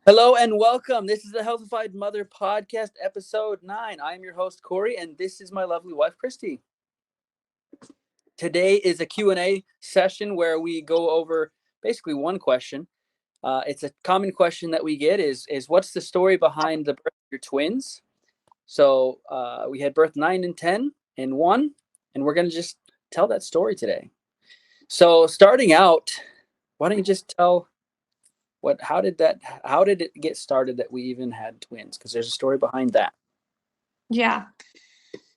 Hello and welcome. This is the Healthified Mother Podcast, episode 9. I am your host, Corey, and this is my lovely wife, Kristi. Today is a Q&A session where we go over basically one question. It's a common question that we get is what's the story behind the birth of your twins? So we had birth 9 and 10 in one, and we're going to just tell that story today. So starting out, why don't you just tell how did it get started that we even had twins? Because there's a story behind that. Yeah.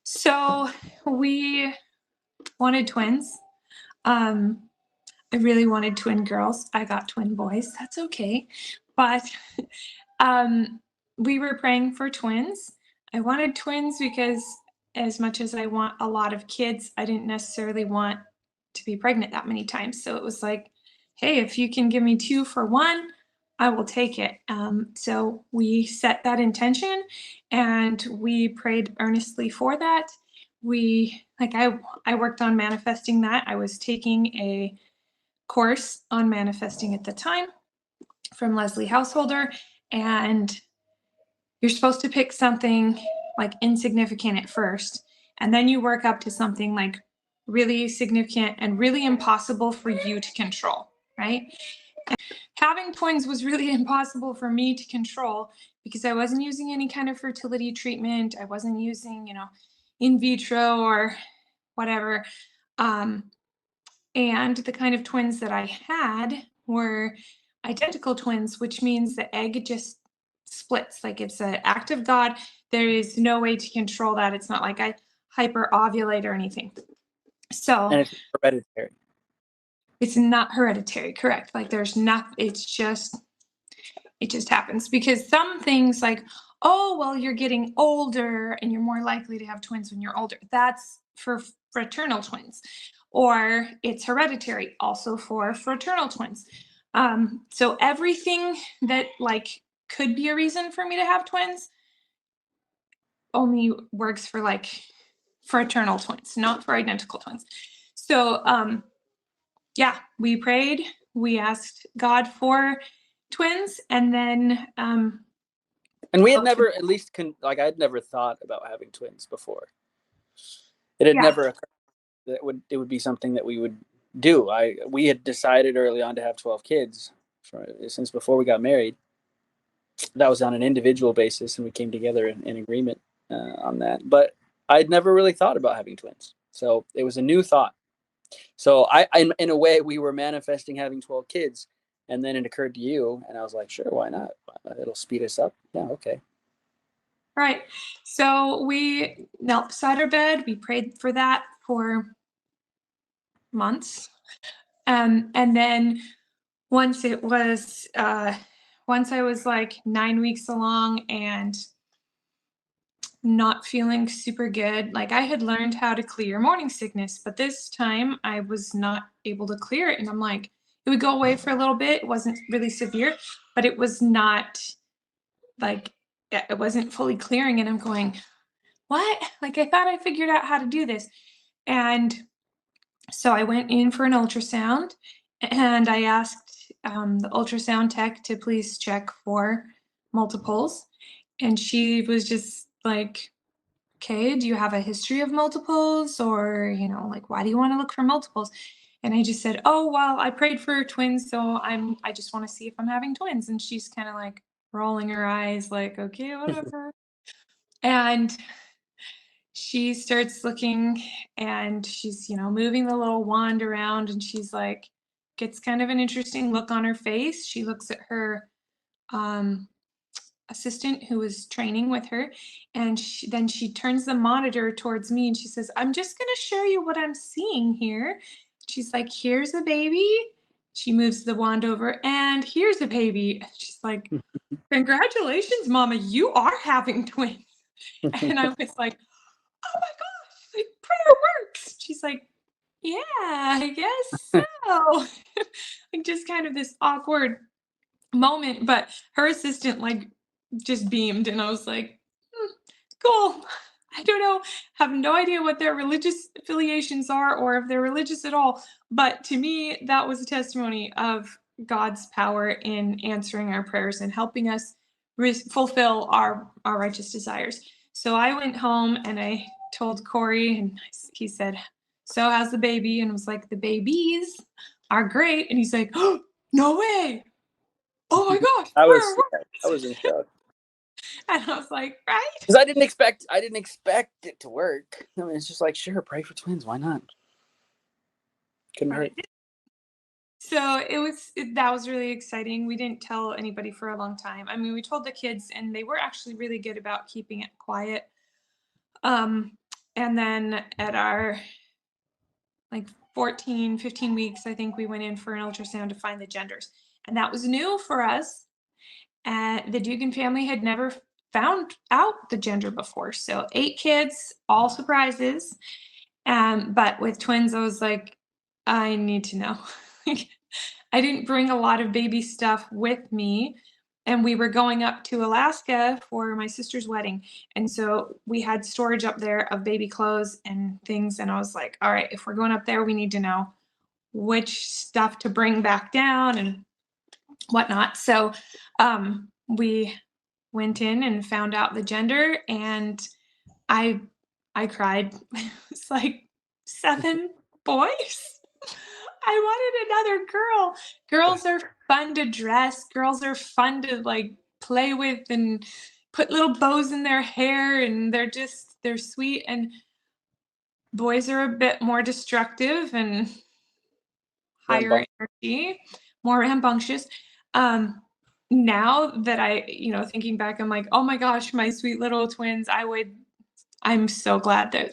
So we wanted twins. I really wanted twin girls. I got twin boys. That's okay. But we were praying for twins. I wanted twins because as much as I want a lot of kids, I didn't necessarily want to be pregnant that many times. So it was like, hey, if you can give me 2 for 1, I will take it. So we set that intention and we prayed earnestly for that. I worked on manifesting that. I was taking a course on manifesting at the time from Leslie Householder, and you're supposed to pick something like insignificant at first, and then you work up to something like really significant and really impossible for you to control, right? And having twins was really impossible for me to control because I wasn't using any kind of fertility treatment. I wasn't using, in vitro or whatever. And the kind of twins that I had were identical twins, which means the egg just splits. Like it's an act of God. There is no way to control that. It's not like I hyper ovulate or anything. So, And it's hereditary. It's not hereditary, correct? Like there's not, it just happens because some things like, oh, well, you're getting older and you're more likely to have twins when you're older. That's for fraternal twins. Or it's hereditary, also for fraternal twins. So everything that like could be a reason for me to have twins only works for like fraternal twins, not for identical twins. So yeah, we prayed, we asked God for twins, and then and we had never, at least I'd never thought about having twins before. It had never occurred that it would be something that we would do. We had decided early on to have 12 kids since before we got married. That was on an individual basis, and we came together in agreement on that. But I'd never really thought about having twins, so it was a new thought. So I in a way, we were manifesting having 12 kids, and then it occurred to you, and I was like, sure, why not? It'll speed us up. Yeah, okay. Right. So we knelt beside our bed. We prayed for that for months. And then once it was, once I was like 9 weeks along and not feeling super good, like I had learned how to clear morning sickness, but this time I was not able to clear it. And I'm like, it would go away for a little bit. It wasn't really severe, but it was not like, it wasn't fully clearing. And I'm going, what? Like I thought I figured out how to do this. And so I went in for an ultrasound and I asked the ultrasound tech to please check for multiples. And she was just like, okay, do you have a history of multiples? Or, like, why do you want to look for multiples? And I just said, oh, well, I prayed for twins. So I just want to see if I'm having twins. And she's kind of like rolling her eyes like, okay, whatever. And she starts looking and she's, moving the little wand around and she's like, gets kind of an interesting look on her face. She looks at her assistant who was training with her and then she turns the monitor towards me and she says, I'm just going to show you what I'm seeing here. She's like, here's a baby. She moves the wand over and here's a baby. She's like, congratulations, Mama, you are having twins. And I was like, oh my gosh, like prayer works. She's like, yeah, I guess so. Like just kind of this awkward moment, but her assistant like just beamed and I was like, cool. I don't know, have no idea what their religious affiliations are or if they're religious at all. But to me, that was a testimony of God's power in answering our prayers and helping us fulfill our righteous desires. So I went home and I told Corey, and he said, "So how's the baby?" And I was like, "The babies are great." And he's like, "Oh, no way. Oh my gosh. I Where?" was in shock. And I was like, right? Because I didn't expect it to work. I mean, it's just like, sure, pray for twins. Why not? Couldn't hurt. So that was really exciting. We didn't tell anybody for a long time. I mean, we told the kids, and they were actually really good about keeping it quiet. And then at our like 14, 15 weeks, I think we went in for an ultrasound to find the genders. And that was new for us. And the Dugan family had never found out the gender before. So 8 kids, all surprises. But with twins, I was like, I need to know. I didn't bring a lot of baby stuff with me. And we were going up to Alaska for my sister's wedding. And so we had storage up there of baby clothes and things. And I was like, all right, if we're going up there, we need to know which stuff to bring back down and whatnot. So we went in and found out the gender, and I cried. It's like 7 boys. I wanted another girl. Girls are fun to dress. Girls are fun to like play with and put little bows in their hair, and they're sweet. And boys are a bit more destructive and higher energy, more rambunctious. Now that thinking back, I'm like, oh my gosh, my sweet little twins. I'm so glad that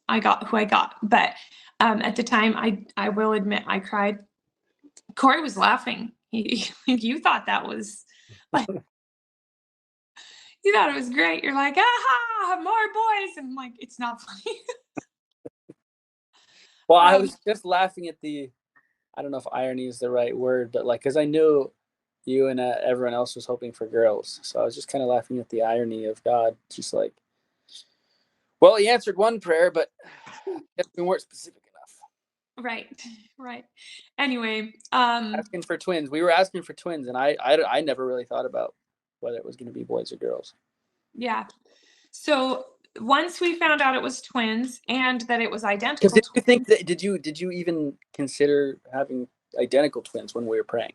I got who I got. But at the time, I will admit I cried. Corey was laughing. You thought that was like, you thought it was great. You're like, aha, more boys. And I'm like, it's not funny. Well, I was just laughing at I don't know if irony is the right word, but like, because I knew you and everyone else was hoping for girls. So I was just kind of laughing at the irony of God. Just like, well, he answered one prayer, but we weren't specific enough. Right. Anyway, asking for twins. We were asking for twins, and I never really thought about whether it was going to be boys or girls. Yeah. So once we found out it was twins and that it was identical. Because did you think that? Did you even consider having identical twins when we were praying?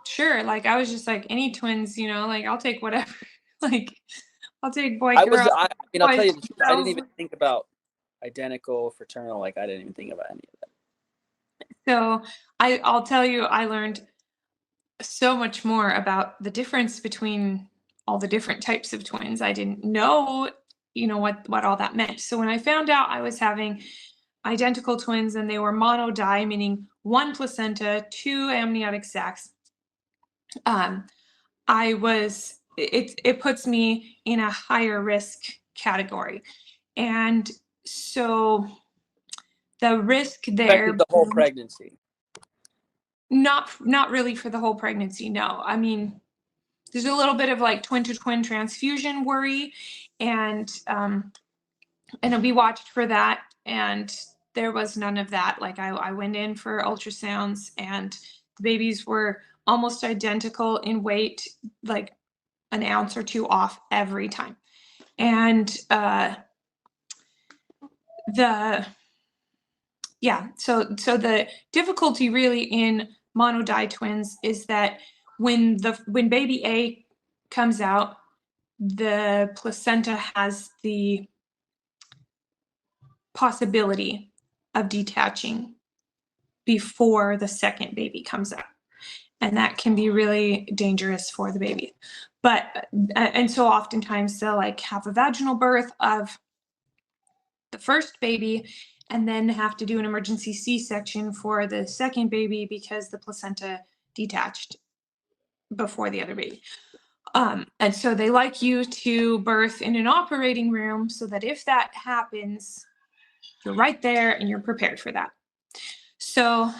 Sure. Like I was just like, any twins, like I'll take whatever. Like I'll take boy, girl. I'll tell you the truth. I didn't even think about identical, fraternal. Like I didn't even think about any of that. So I'll tell you, I learned so much more about the difference between all the different types of twins. I didn't know, what all that meant. So when I found out I was having identical twins and they were monodi, meaning 1 placenta, 2 amniotic sacs, it puts me in a higher risk category. And so the risk there, the whole pregnancy. Not really for the whole pregnancy. No, I mean, there's a little bit of like twin to twin transfusion worry, and we watched for that, and there was none of that. Like I went in for ultrasounds, and the babies were almost identical in weight, like an ounce or 2 off every time. And so the difficulty really in monodi twins is that when baby A comes out, the placenta has the possibility of detaching before the second baby comes out. And that can be really dangerous for the baby. And so oftentimes they'll like have a vaginal birth of the first baby and then have to do an emergency C-section for the second baby because the placenta detached before the other baby. And so they like you to birth in an operating room so that if that happens, you're right there and you're prepared for that. So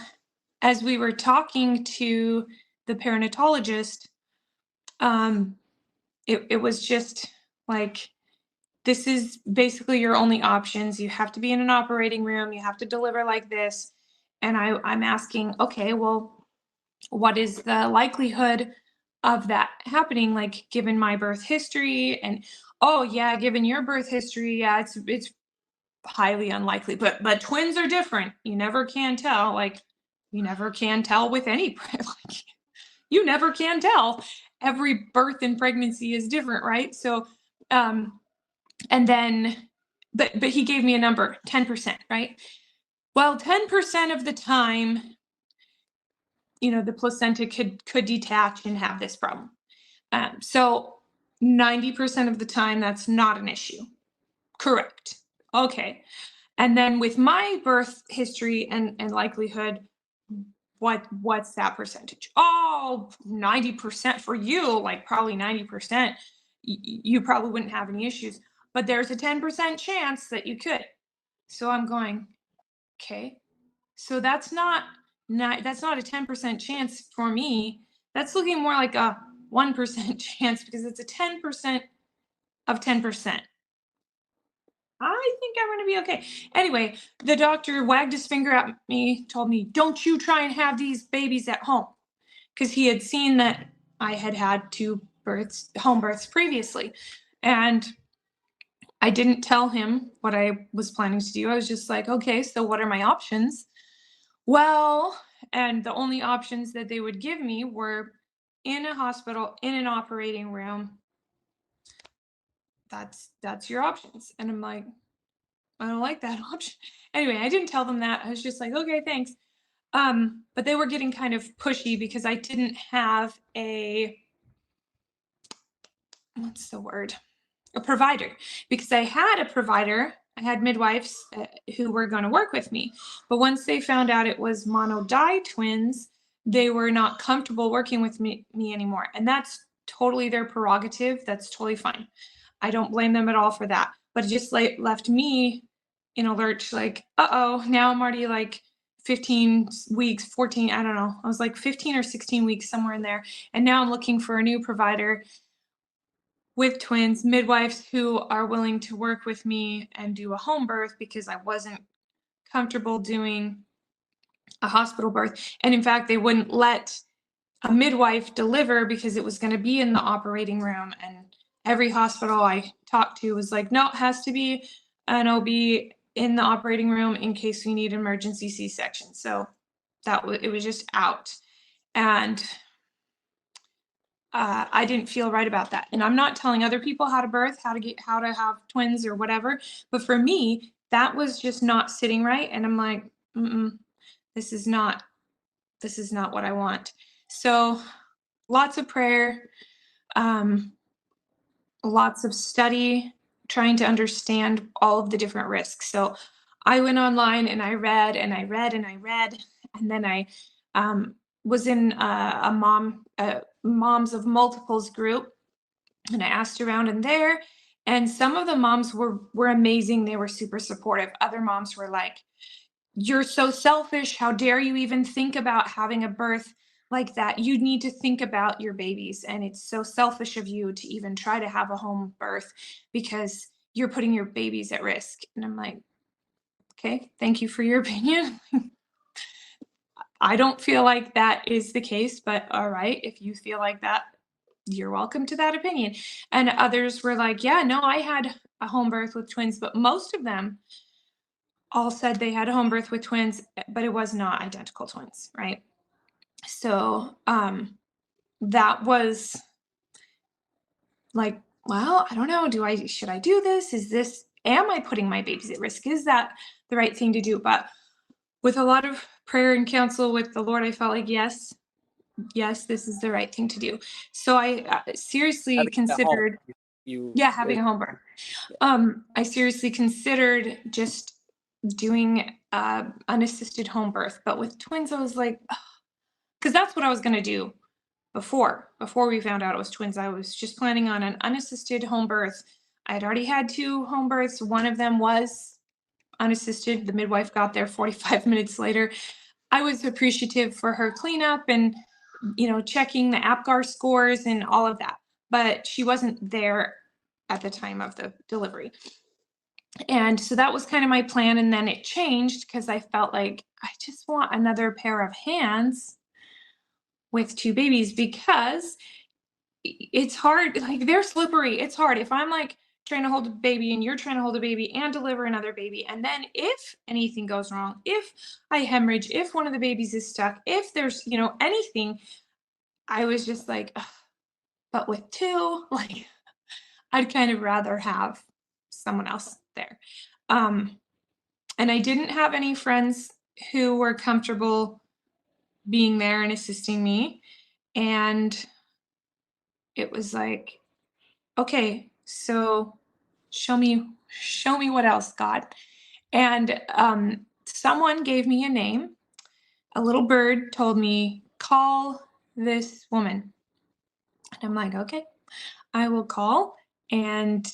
as we were talking to the perinatologist, it was just like, this is basically your only options. You have to be in an operating room. You have to deliver like this. And I'm asking, okay, well, what is the likelihood of that happening? Like, given my birth history, and oh yeah, given your birth history, yeah, it's highly unlikely. But twins are different. You never can tell. Like, you never can tell with any like, you never can tell. Every birth and pregnancy is different, right? So, and then, but he gave me a number, 10%, right? Well, 10% of the time, the placenta could detach and have this problem. So 90% of the time, that's not an issue. Correct. Okay. And then with my birth history and likelihood, what's that percentage? Oh, 90% for you, like probably 90%. You probably wouldn't have any issues, but there's a 10% chance that you could. So I'm going, okay. So that's not a 10% chance for me. That's looking more like a 1% chance, because it's a 10% of 10%. I think I'm going to be okay. Anyway, the doctor wagged his finger at me, told me, don't you try and have these babies at home. Because he had seen that I had 2 home births previously. And I didn't tell him what I was planning to do. I was just like, okay, so what are my options? Well, and the only options that they would give me were in a hospital, in an operating room. That's your options. And I'm like, I don't like that option. Anyway, I didn't tell them that. I was just like, okay, thanks. But they were getting kind of pushy because I didn't have what's the word? A provider. Because I had a provider, I had midwives who were going to work with me. But once they found out it was mono-di twins, they were not comfortable working with me anymore. And that's totally their prerogative. That's totally fine. I don't blame them at all for that. But it just left me in a lurch, like, uh-oh, now I'm already like 15 weeks, 14, I don't know. I was like 15 or 16 weeks, somewhere in there. And now I'm looking for a new provider with twins, midwives who are willing to work with me and do a home birth, because I wasn't comfortable doing a hospital birth. And in fact, they wouldn't let a midwife deliver because it was going to be in the operating room. And every hospital I talked to was like, no, it has to be an OB in the operating room in case we need emergency C-section. So it was just out. And I didn't feel right about that. And I'm not telling other people how to birth, how to have twins or whatever. But for me, that was just not sitting right. And I'm like, this is not what I want. So lots of prayer, lots of study, trying to understand all of the different risks. So I went online and I read and I read and I read. And then I was in a moms of multiples group, and I asked around in there, and some of the moms were amazing. They were super supportive. Other moms were like, you're so selfish. How dare you even think about having a birth like that? You need to think about your babies. And it's so selfish of you to even try to have a home birth because you're putting your babies at risk. And I'm like, okay, thank you for your opinion. I don't feel like that is the case, but all right, if you feel like that, you're welcome to that opinion. And others were like, yeah, no, I had a home birth with twins, but most of them all said they had a home birth with twins, but it was not identical twins, right? So that was like, well, I don't know. Should I do this? Am I putting my babies at risk? Is that the right thing to do? But with a lot of prayer and counsel with the Lord, I felt like, yes, this is the right thing to do. So I seriously considered, having a home birth. I seriously considered just doing unassisted home birth. But with twins, I was like, because that's what I was going to do before we found out it was twins. I was just planning on an unassisted home birth. I had already had 2 home births. One of them was unassisted. The midwife got there 45 minutes later. I was appreciative for her cleanup and, checking the APGAR scores and all of that. But she wasn't there at the time of the delivery. And so that was kind of my plan. And then it changed because I felt like I just want another pair of hands with two babies, because it's hard. Like, they're slippery. It's hard. If I'm like trying to hold a baby and you're trying to hold a baby and deliver another baby, and then if anything goes wrong, if I hemorrhage, if one of the babies is stuck, if there's, anything, I was just like, ugh. But with two, like, I'd kind of rather have someone else there. Um, and I didn't have any friends who were comfortable being there and assisting me. And it was like, okay, so show me what else, God. And someone gave me a name. A little bird told me, call this woman. And I'm like, okay, I will call. And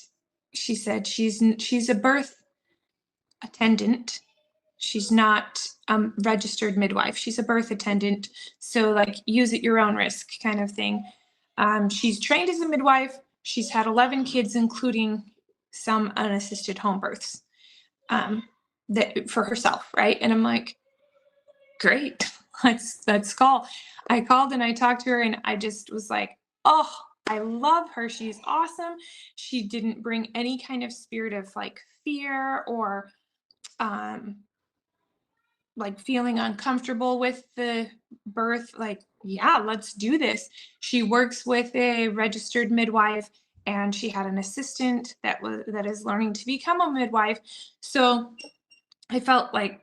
she said she's a birth attendant. She's not registered midwife. She's a birth attendant. So, like, use at your own risk kind of thing. She's trained as a midwife. She's had 11 kids, including some unassisted home births, that for herself, right? And I'm like, great, let's call. I called and I talked to her, and I just was like, oh, I love her. She's awesome. She didn't bring any kind of spirit of like fear or um like feeling uncomfortable with the birth. Like, yeah, let's do this. She works with a registered midwife, and she had an assistant that is learning to become a midwife. So I felt like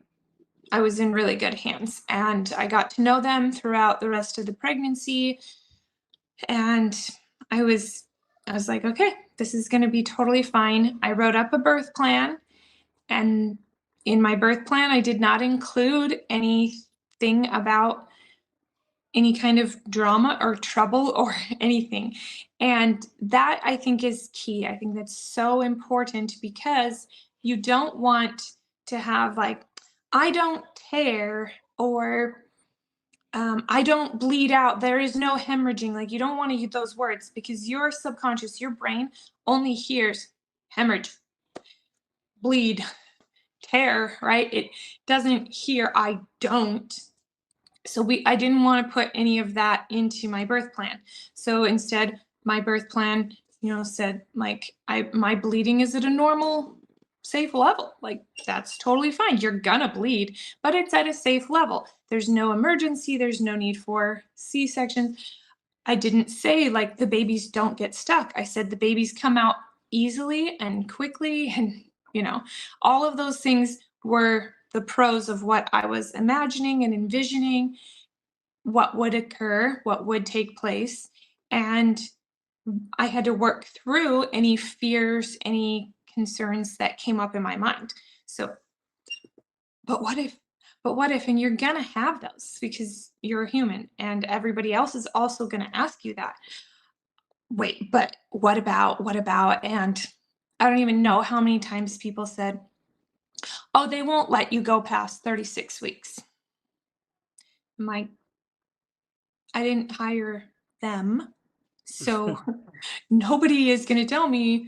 I was in really good hands, and I got to know them throughout the rest of the pregnancy. And I was like, okay, this is going to be totally fine. I wrote up a birth plan, and in my birth plan, I did not include anything about any kind of drama or trouble or anything. And that, I think, is key. I think that's so important, because you don't want to have like, I don't tear, or I don't bleed out, there is no hemorrhaging. Like, you don't want to use those words, because your subconscious, your brain only hears hemorrhage, bleed, tear, right? It doesn't hear I don't. So I didn't want to put any of that into my birth plan. So instead, my birth plan, said like, my bleeding is at a normal, safe level. Like, that's totally fine. You're gonna bleed, but it's at a safe level. There's no emergency. There's no need for C-sections. I didn't say like the babies don't get stuck. I said the babies come out easily and quickly, and all of those things were the pros of what I was imagining and envisioning, what would occur, what would take place. And I had to work through any fears, any concerns that came up in my mind. So, but what if, and you're gonna have those, because you're a human and everybody else is also gonna ask you that. Wait, but what about, and I don't even know how many times people said, oh, they won't let you go past 36 weeks. I'm like, I didn't hire them. So nobody is going to tell me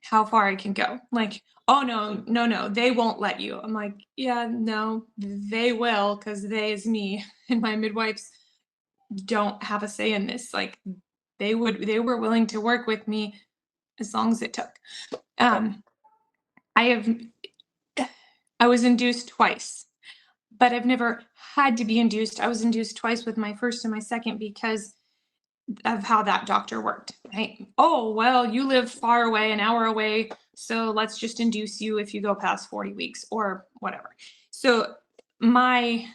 how far I can go. Like, oh, no, they won't let you. I'm like, yeah, no, they will, because they is me. And my midwives don't have a say in this. Like, they were willing to work with me as long as it took. I was induced twice, but I've never had to be induced. I was induced twice with my first and my second, because of how that doctor worked, right? Oh, well, you live far away, an hour away, so let's just induce you if you go past 40 weeks or whatever. So my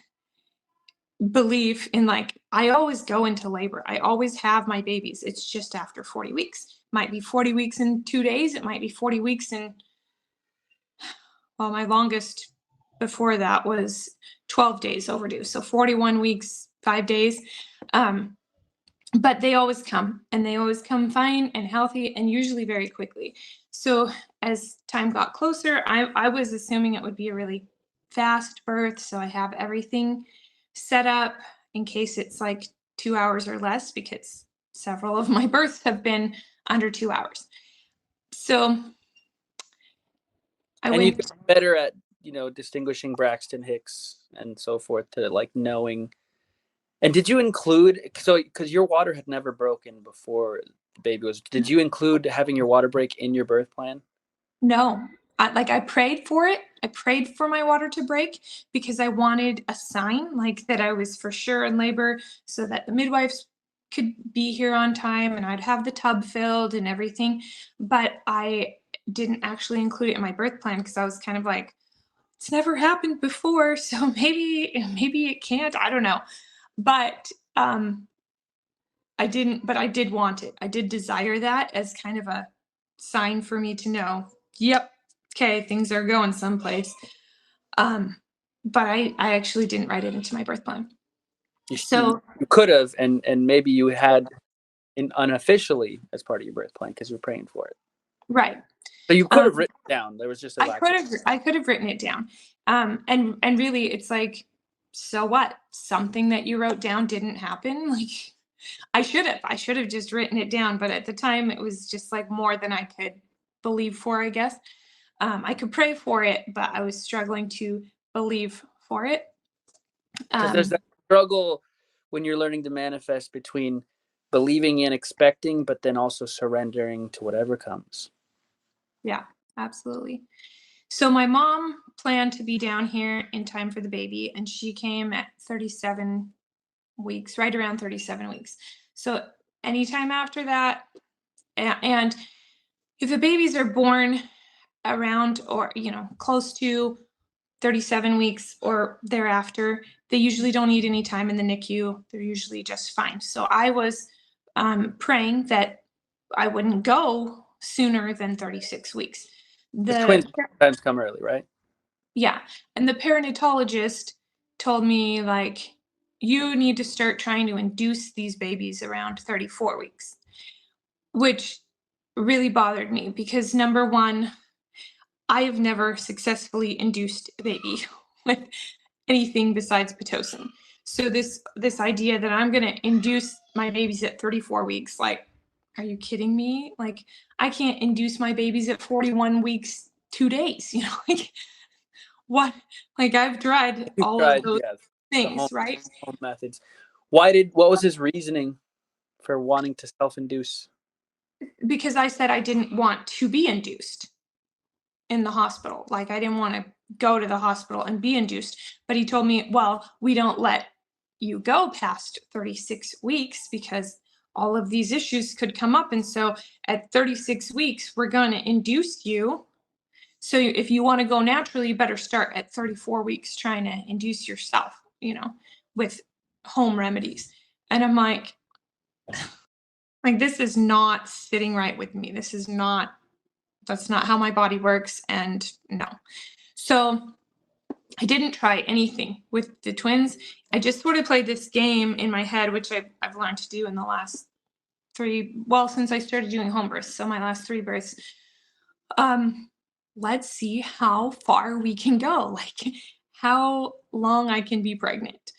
belief in, like, I always go into labor. I always have my babies. It's just after 40 weeks. Might be 40 weeks in 2 days. It might be 40 weeks in, well, my longest before that was 12 days overdue. So 41 weeks, 5 days. But they always come, and they always come fine and healthy, and usually very quickly. So as time got closer, I was assuming it would be a really fast birth. So I have everything set up in case it's like 2 hours or less, because several of my births have been under 2 hours. So And you get better at, distinguishing Braxton Hicks and so forth to like knowing. And did you include, because your water had never broken before the baby was, did you include having your water break in your birth plan? No, I prayed for it. I prayed for my water to break because I wanted a sign like that I was for sure in labor so that the midwives could be here on time and I'd have the tub filled and everything. But I didn't actually include it in my birth plan because I was kind of like, it's never happened before, so maybe it can't. I don't know. But I didn't, but I did want it. I did desire that as kind of a sign for me to know, yep, okay, things are going someplace. But I actually didn't write it into my birth plan. You could have, and maybe you had unofficially as part of your birth plan because you were praying for it. Right. So you could have written it down. There was just I could have written it down. And really it's like, so what? Something that you wrote down didn't happen? Like I should have just written it down, but at the time it was just like more than I could believe for, I guess. I could pray for it, but I was struggling to believe for it. Because there's that struggle when you're learning to manifest between believing and expecting, but then also surrendering to whatever comes. Yeah, absolutely. So my mom planned to be down here in time for the baby, and she came at 37 weeks, right around 37 weeks. So anytime after that, and if the babies are born around or close to 37 weeks or thereafter, they usually don't need any time in the NICU. They're usually just fine. So I was praying that I wouldn't go sooner than 36 weeks. The twins sometimes come early, right? Yeah. And the perinatologist told me, like, you need to start trying to induce these babies around 34 weeks, which really bothered me because number one, I have never successfully induced a baby with anything besides Pitocin. So this idea that I'm going to induce my babies at 34 weeks, like, are you kidding me? Like, I can't induce my babies at 41 weeks, 2 days, like what? Like I've tried all of those things, right? Home methods. What was his reasoning for wanting to self-induce? Because I said I didn't want to be induced in the hospital. Like I didn't want to go to the hospital and be induced. But he told me, well, we don't let you go past 36 weeks because all of these issues could come up. And so at 36 weeks, we're going to induce you. So if you want to go naturally, you better start at 34 weeks trying to induce yourself, with home remedies. And I'm like, this is not sitting right with me. That's not how my body works. And no. So I didn't try anything with the twins. I just sort of played this game in my head, which I've learned to do in the last since I started doing home births. So my last 3 births, let's see how far we can go, like how long I can be pregnant.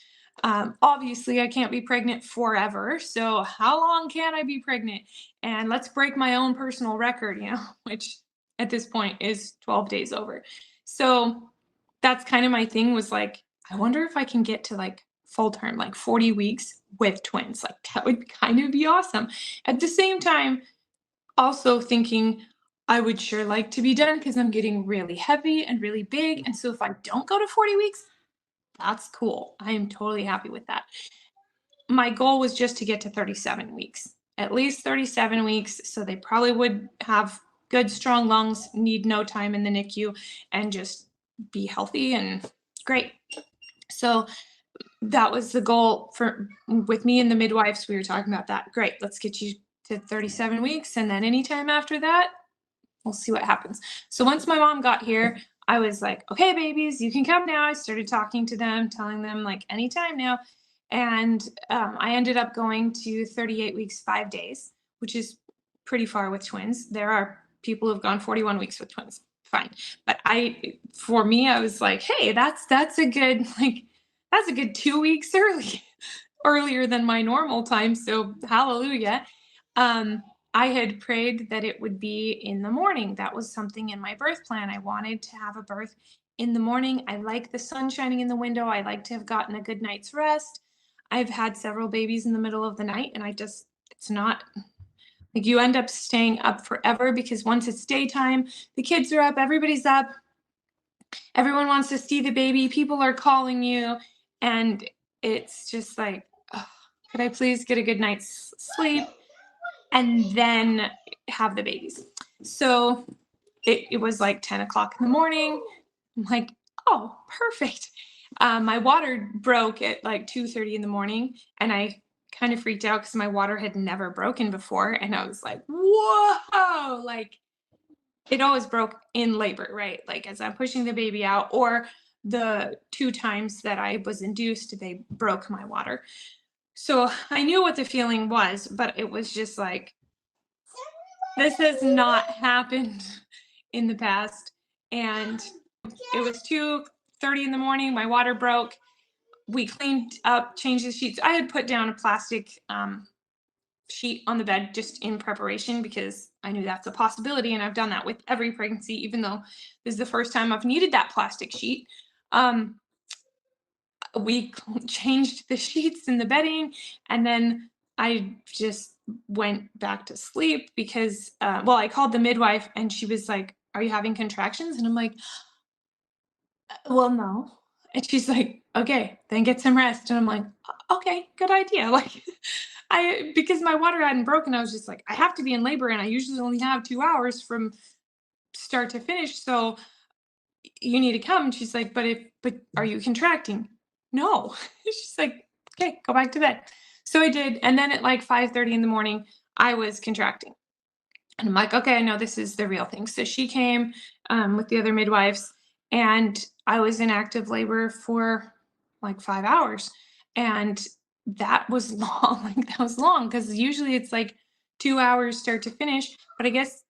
Obviously, I can't be pregnant forever. So how long can I be pregnant? And let's break my own personal record, which at this point is 12 days over. So that's kind of my thing was like, I wonder if I can get to like full term, like 40 weeks with twins. Like that would kind of be awesome. At the same time, also thinking I would sure like to be done because I'm getting really heavy and really big. And so if I don't go to 40 weeks, that's cool. I am totally happy with that. My goal was just to get to 37 weeks, at least 37 weeks. So they probably would have good, strong lungs, need no time in the NICU, and just be healthy and great. So that was the goal with me and the midwives. We were talking about that. Great. Let's get you to 37 weeks. And then anytime after that, we'll see what happens. So once my mom got here, I was like, okay, babies, you can come now. I started talking to them, telling them like anytime now. And I ended up going to 38 weeks, 5 days, which is pretty far with twins. There are people who've gone 41 weeks with twins. Fine. But for me, I was like, hey, that's a good, that's a good 2 weeks earlier than my normal time. So hallelujah. I had prayed that it would be in the morning. That was something in my birth plan. I wanted to have a birth in the morning. I like the sun shining in the window. I like to have gotten a good night's rest. I've had several babies in the middle of the night, and it's not like you end up staying up forever because once it's daytime, the kids are up, everybody's up, everyone wants to see the baby, people are calling you, and it's just like, oh, could I please get a good night's sleep and then have the babies? So it was like 10 o'clock in the morning. I'm like, oh, perfect. My water broke at like 2:30 in the morning, and I kind of freaked out because my water had never broken before. And I was like, whoa, like it always broke in labor, right? Like as I'm pushing the baby out, or the 2 times that I was induced, they broke my water. So I knew what the feeling was, but it was just like, this has not happened in the past. And it was 2:30 in the morning. My water broke. We cleaned up, changed the sheets. I had put down a plastic sheet on the bed just in preparation because I knew that's a possibility. And I've done that with every pregnancy, even though this is the first time I've needed that plastic sheet. We changed the sheets and the bedding, and then I just went back to sleep because, well, I called the midwife and she was like, "Are you having contractions?" And I'm like, "Well, no." And she's like, "Okay, then get some rest." And I'm like, "Okay, good idea." Like, because my water hadn't broken, I was just like, I have to be in labor, and I usually only have 2 hours from start to finish. So you need to come. And she's like, but are you contracting? No. She's like, okay, go back to bed. So I did. And then at like 5:30 in the morning, I was contracting. And I'm like, okay, I know this is the real thing. So she came with the other midwives, and I was in active labor for like 5 hours. And that was long. Like, that was long because usually it's like 2 hours start to finish. But I guess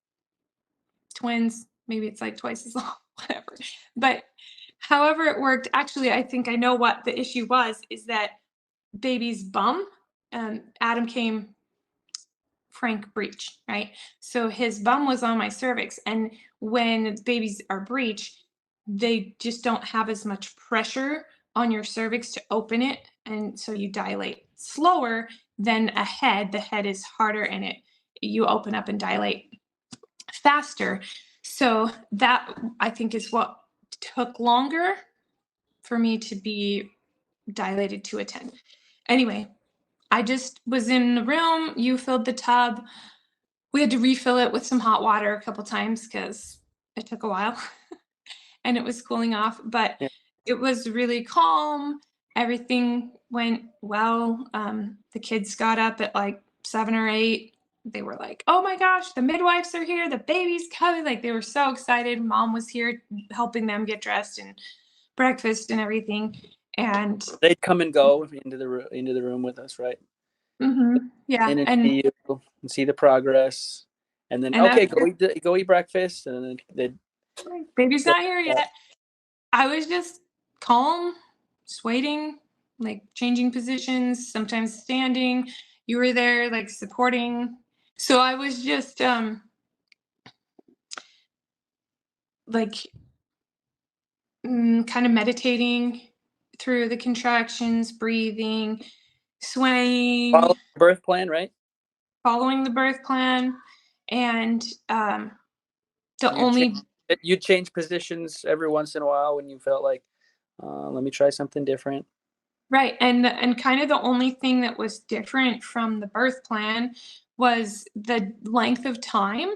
twins, maybe it's like twice as long, whatever. But however it worked, actually, I think I know what the issue was, is that baby's bum, Adam came frank breech, right? So his bum was on my cervix. And when babies are breech, they just don't have as much pressure on your cervix to open it. And so you dilate slower than a head. The head is harder, and you open up and dilate faster. So that, I think, is what took longer for me to be dilated to a 10. Anyway, I just was in the room. You filled the tub. We had to refill it with some hot water a couple times because it took a while and it was cooling off, but Yeah. it was really calm. Everything went well. The kids got up at like 7 or 8. They were like, oh my gosh, the midwives are here, the baby's coming. Like, they were so excited. Mom was here helping them get dressed and breakfast and everything. And they'd come and go into the room with us, right? yeah, In and see you and see the progress, and then okay, go eat breakfast, and then they'd baby's not here yet. I was just calm, just waiting, like changing positions, sometimes standing. You were there, like supporting. So I was just like kind of meditating through the contractions, breathing, swaying, follow the birth plan, right? following the birth plan. And you'd change positions every once in a while when you felt like, let me try something different. Right. And kind of the only thing that was different from the birth plan was the length of time,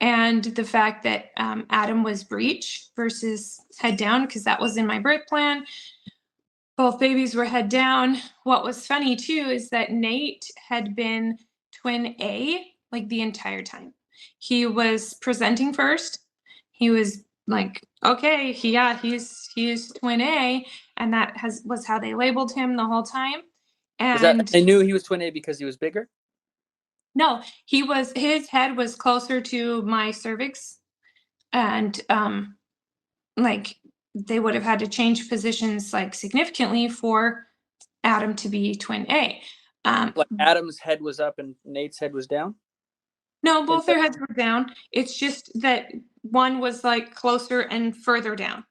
and the fact that Adam was breech versus head down, because that was in my birth plan. Both babies were head down. What was funny too is that Nate had been twin A like the entire time. He was presenting first. He was like, okay, he's twin A, and that was how they labeled him the whole time. And they knew he was twin A because he was bigger? No, his head was closer to my cervix, and like they would have had to change positions like significantly for Adam to be twin A. Like Adam's head was up and Nate's head was down? No, both their heads were down. It's just that one was like closer and further down.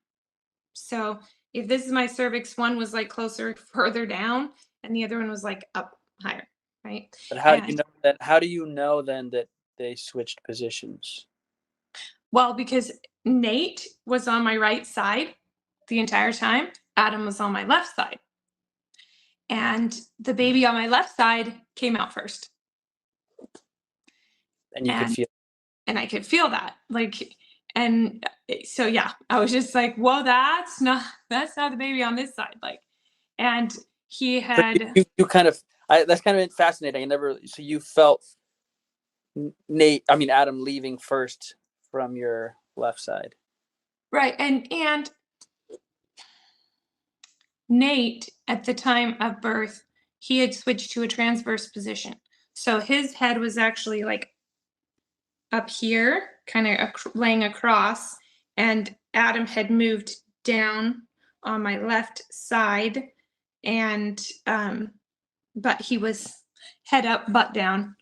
So if this is my cervix, one was like closer, further down, and the other one was like up higher, right? But And how do you know then that they switched positions? well, because Nate was on my right side the entire time, Adam was on my left side. And the baby on my left side came out first. And you could And feel. and I could feel that. Like, and so yeah, I was just like, whoa, that's not the baby on this side. Like, and he So had you kind of, that's kind of fascinating. So you felt Adam leaving first from your left side. right, and Nate at the time of birth, he had switched to a transverse position. So his head was actually like up here, kind of laying across, and Adam had moved down on my left side, and but he was head up, butt down.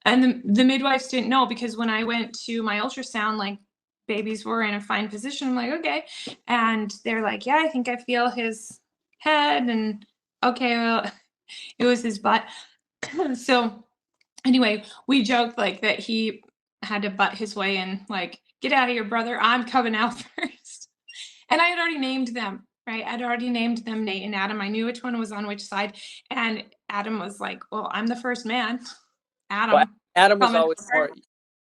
And the midwives didn't know because when I went to my ultrasound, like babies were in a fine position. I'm like, okay. And they're like, yeah, I think I feel his head. And okay, well, it was his butt. So anyway, we joked like that he had to butt his way in, like, get out of here, brother. I'm coming out first. And I had already named them, right? I'd already named them Nate and Adam. I knew which one was on which side. And Adam was like, well, I'm the first man. Well, Adam Adam was coming always over. more.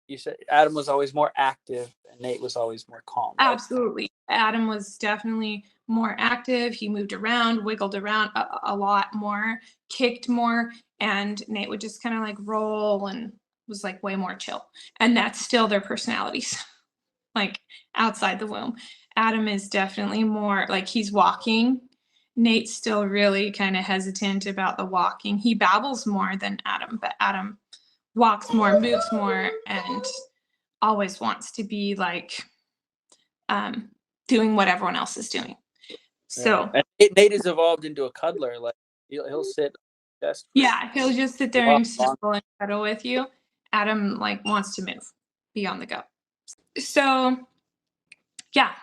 You said Adam was always more active, and Nate was always more calm, right? Absolutely. Adam was definitely more active. He moved around, wiggled around a lot more, kicked more, and Nate would just kind of like roll and was like way more chill. And that's still their personalities, like outside the womb. Adam is definitely more like he's walking. Nate's still really kind of hesitant about the walking. He babbles more than Adam, but Adam walks more, moves more, and always wants to be like um, doing what everyone else is doing. Yeah. So And Nate has evolved into a cuddler. Like he'll sit just yeah, he'll just sit there long, and long. snuggle and cuddle with you. Adam like wants to move, be on the go. So yeah,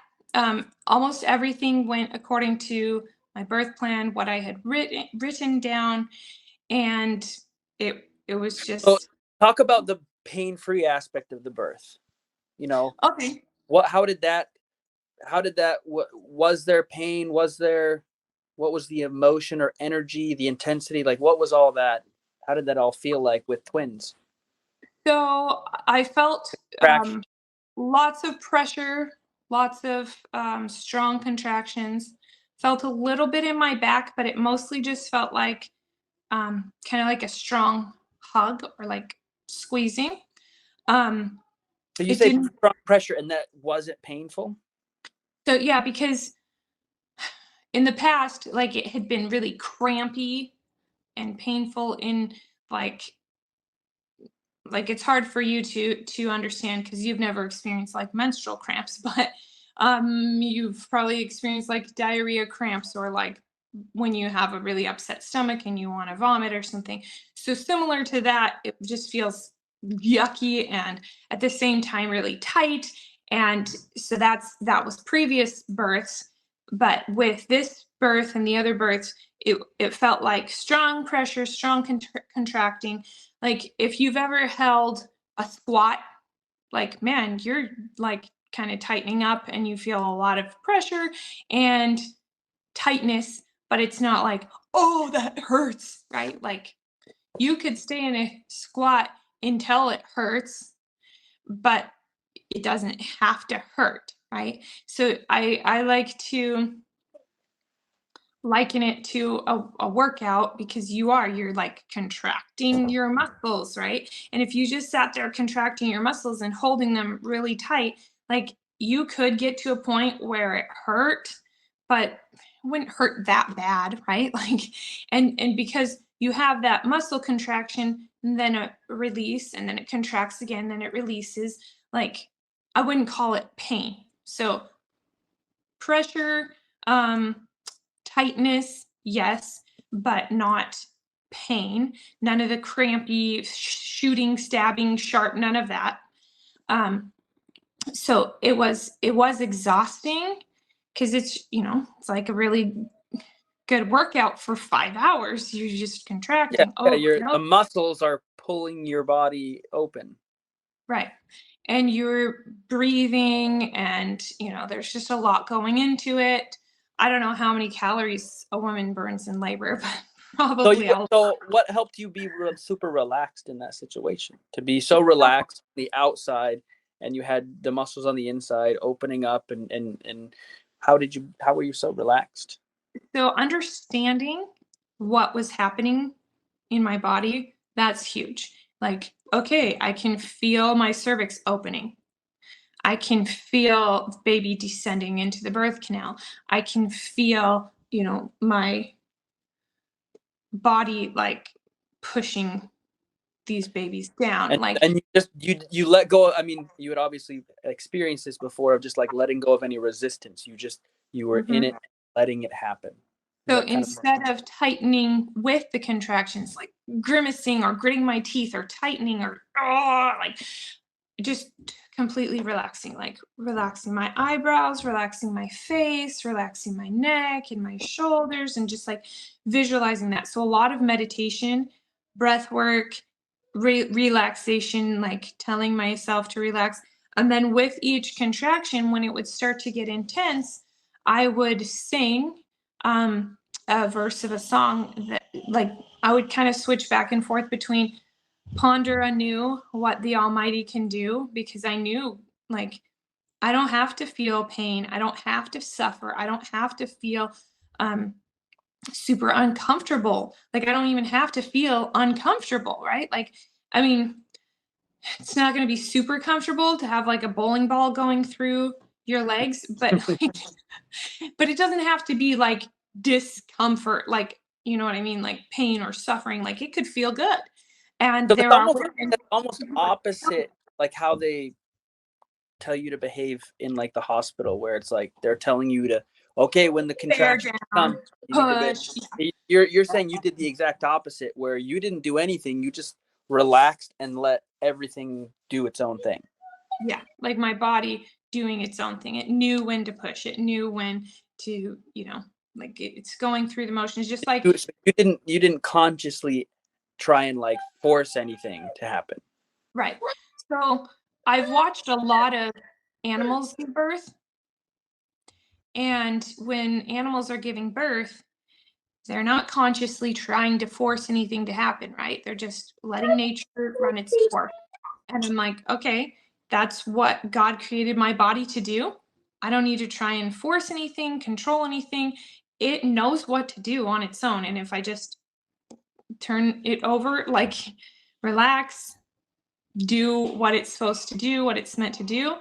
almost everything went according to my birth plan, what I had written down, and it was So just talk about the pain-free aspect of the birth. You know, okay. what? How did that? Was there pain? What was the emotion or energy, the intensity? Like, what was all that? How did that all feel like with twins? So I felt Traction. lots of pressure, lots of strong contractions. Felt a little bit in my back, but it mostly just felt like kind of like a strong hug or like squeezing. Um, So you it say didn't. strong pressure, and that wasn't painful. So yeah, because in the past, like it had been really crampy and painful in like it's hard for you to understand because you've never experienced like menstrual cramps, but you've probably experienced like diarrhea cramps or like when you have a really upset stomach and you want to vomit or something. So similar to that, it just feels yucky and at the same time really tight. And so that was previous births, but with this birth and the other births, it felt like strong pressure, strong contracting. Like if you've ever held a squat, like man, you're like kind of tightening up and you feel a lot of pressure and tightness, but it's not like, oh, that hurts, right? Like you could stay in a squat until it hurts, but it doesn't have to hurt, right? So I like to liken it to a workout because you're like contracting your muscles, right? And if you just sat there contracting your muscles and holding them really tight, like you could get to a point where it hurt, but it wouldn't hurt that bad, right? Like and because you have that muscle contraction and then a release and then it contracts again, then it releases, like I wouldn't call it pain. So pressure, tightness, yes, but not pain, none of the crampy shooting, stabbing, sharp, none of that. So it was exhausting because it's, it's like a really good workout for 5 hours. You're just contracting. The muscles are pulling your body open. Right. And you're breathing, and there's just a lot going into it. I don't know how many calories a woman burns in labor, but probably so what helped you be super relaxed in that situation? To be so relaxed on the outside, and you had the muscles on the inside opening up, and how were you so relaxed? So understanding what was happening in my body, that's huge. Like, okay, I can feel my cervix opening. I can feel baby descending into the birth canal. I can feel, my body like pushing these babies down. And you let go. I mean, you had obviously experienced this before, of just like letting go of any resistance. You were in it, letting it happen. So instead of tightening with the contractions, like grimacing or gritting my teeth or tightening or like just completely relaxing, like relaxing my eyebrows, relaxing my face, relaxing my neck and my shoulders, and just like visualizing that. So a lot of meditation, breath work, relaxation, like telling myself to relax. And then with each contraction, when it would start to get intense, I would sing a verse of a song that, like, I would kind of switch back and forth between ponder anew what the Almighty can do, because I knew, like, I don't have to feel pain. I don't have to suffer. I don't have to feel super uncomfortable. Like, I don't even have to feel uncomfortable, right? Like, I mean, it's not going to be super comfortable to have like a bowling ball going through your legs, but like, but it doesn't have to be like discomfort, like, you know what I mean? Like pain or suffering. Like, it could feel good. And so there are almost opposite, like how they tell you to behave in like the hospital, where it's like they're telling you to, okay, when the contractions come, you're saying you did the exact opposite, where you didn't do anything, you just relaxed and let everything do its own thing. Yeah, like my body doing its own thing. It knew when to push. It knew when to, like it's going through the motions, just like you didn't consciously try and like force anything to happen. Right. So I've watched a lot of animals give birth. And when animals are giving birth, they're not consciously trying to force anything to happen, right? They're just letting nature run its course. And I'm like, okay, that's what God created my body to do. I don't need to try and force anything, control anything. It knows what to do on its own. And if I just turn it over, like relax, do what it's supposed to do, what it's meant to do.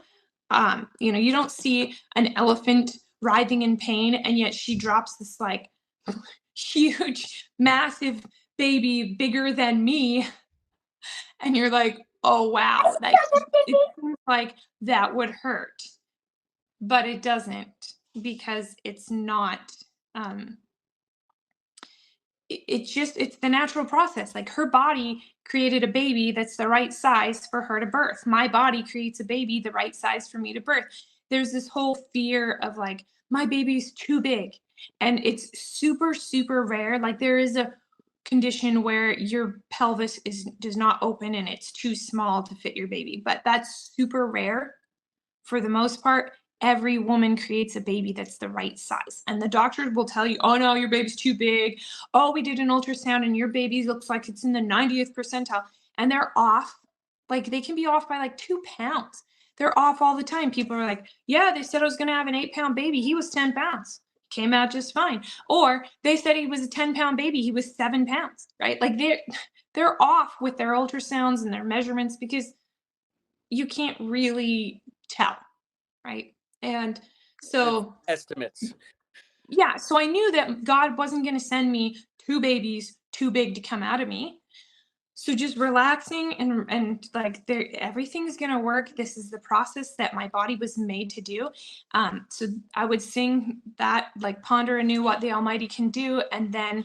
You don't see an elephant writhing in pain, and yet she drops this like huge, massive baby, bigger than me, and you're like, oh wow, like it seems like that would hurt, but it doesn't, because it's not. It's the natural process. Like, her body created a baby that's the right size for her to birth. My body creates a baby the right size for me to birth. There's this whole fear of like, my baby's too big, and it's super, super rare. Like, there is a condition where your pelvis does not open and it's too small to fit your baby, but that's super rare. For the most part, every woman creates a baby that's the right size. And the doctors will tell you, oh no, your baby's too big. Oh, we did an ultrasound and your baby looks like it's in the 90th percentile. And they're off. Like, they can be off by like 2 pounds. They're off all the time. People are like, yeah, they said I was going to have an 8-pound baby. He was 10 pounds. Came out just fine. Or they said he was a 10-pound baby. He was 7 pounds, right? Like, they're off with their ultrasounds and their measurements, because you can't really tell, right? And so estimates. Yeah, so I knew that God wasn't going to send me 2 babies too big to come out of me. So just relaxing and like, everything's going to work. This is the process that my body was made to do. So I would sing that, like, ponder anew what the Almighty can do, and then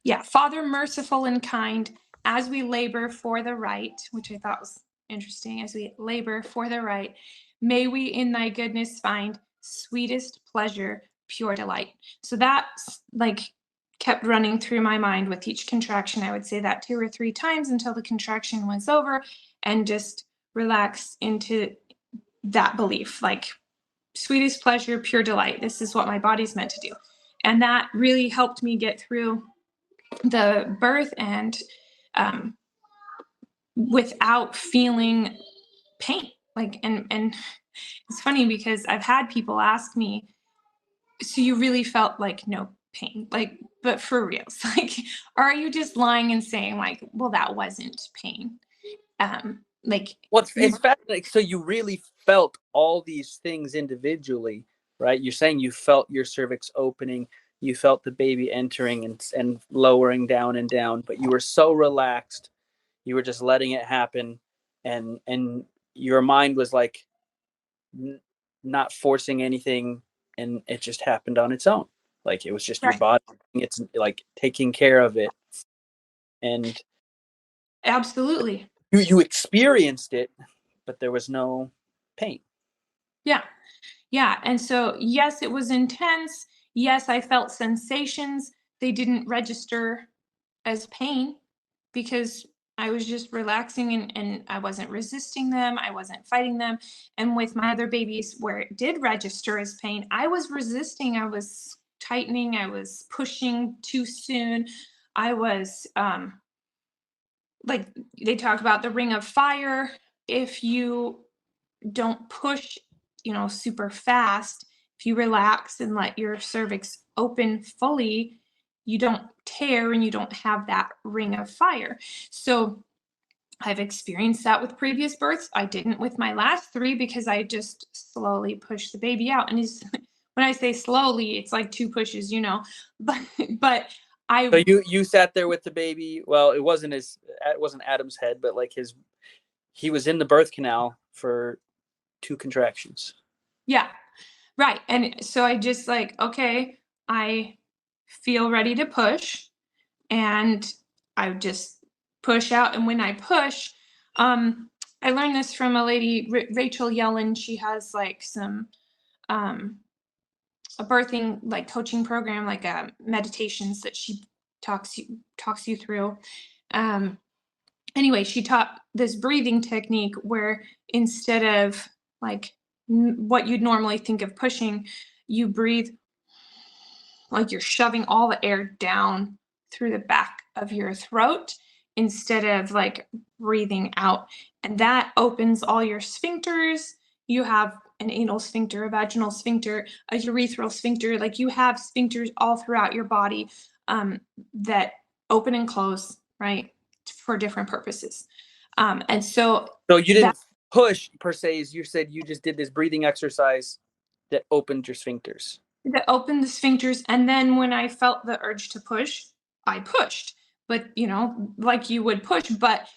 Yeah, Father merciful and kind, as we labor for the right, which I thought was interesting, as we labor for the right, may we in thy goodness find sweetest pleasure, pure delight. So that's like kept running through my mind with each contraction. I would say that 2 or 3 times until the contraction was over and just relax into that belief, like sweetest pleasure, pure delight. This is what my body's meant to do. And that really helped me get through the birth and without feeling pain. Like, and it's funny because I've had people ask me, so you really felt like no pain, like, but for reals, like, are you just lying and saying like, well, that wasn't pain? Like, well, it's fascinating. So you really felt all these things individually, right? You're saying you felt your cervix opening, you felt the baby entering and lowering down and down, but you were so relaxed, you were just letting it happen, and your mind was like not forcing anything, and it just happened on its own. Like it was just your right, body, it's like taking care of it, and absolutely, you experienced it, but there was no pain. yeah. Yeah, and so, yes, it was intense. Yes, I felt sensations. They didn't register as pain because I was just relaxing and I wasn't resisting them. I wasn't fighting them. And with my other babies, where it did register as pain, I was resisting. I was tightening. I was pushing too soon. I was like they talk about the ring of fire. If you don't push, super fast. If you relax and let your cervix open fully, you don't tear and you don't have that ring of fire. So I've experienced that with previous births. I didn't with my last 3 because I just slowly pushed the baby out. And when I say slowly, it's like 2 pushes, but but So I you sat there with the baby. Well, it wasn't Adam's head, but like he was in the birth canal for 2 contractions. yeah, right. And so I just like, okay, I feel ready to push. And I would just push out. And when I push, I learned this from a lady, Rachel Yellen. She has like some um, a birthing like coaching program, like meditations that she talks you through. Um, anyway, she taught this breathing technique where instead of like what you'd normally think of pushing, you breathe like you're shoving all the air down through the back of your throat instead of like breathing out. And that opens all your sphincters. You have an anal sphincter, a vaginal sphincter, a urethral sphincter. Like you have sphincters all throughout your body that open and close, right, for different purposes. And so So you that didn't push per se, as you said, you just did this breathing exercise that opened your sphincters. that opened the sphincters. And then when I felt the urge to push, I pushed. But, like you would push, but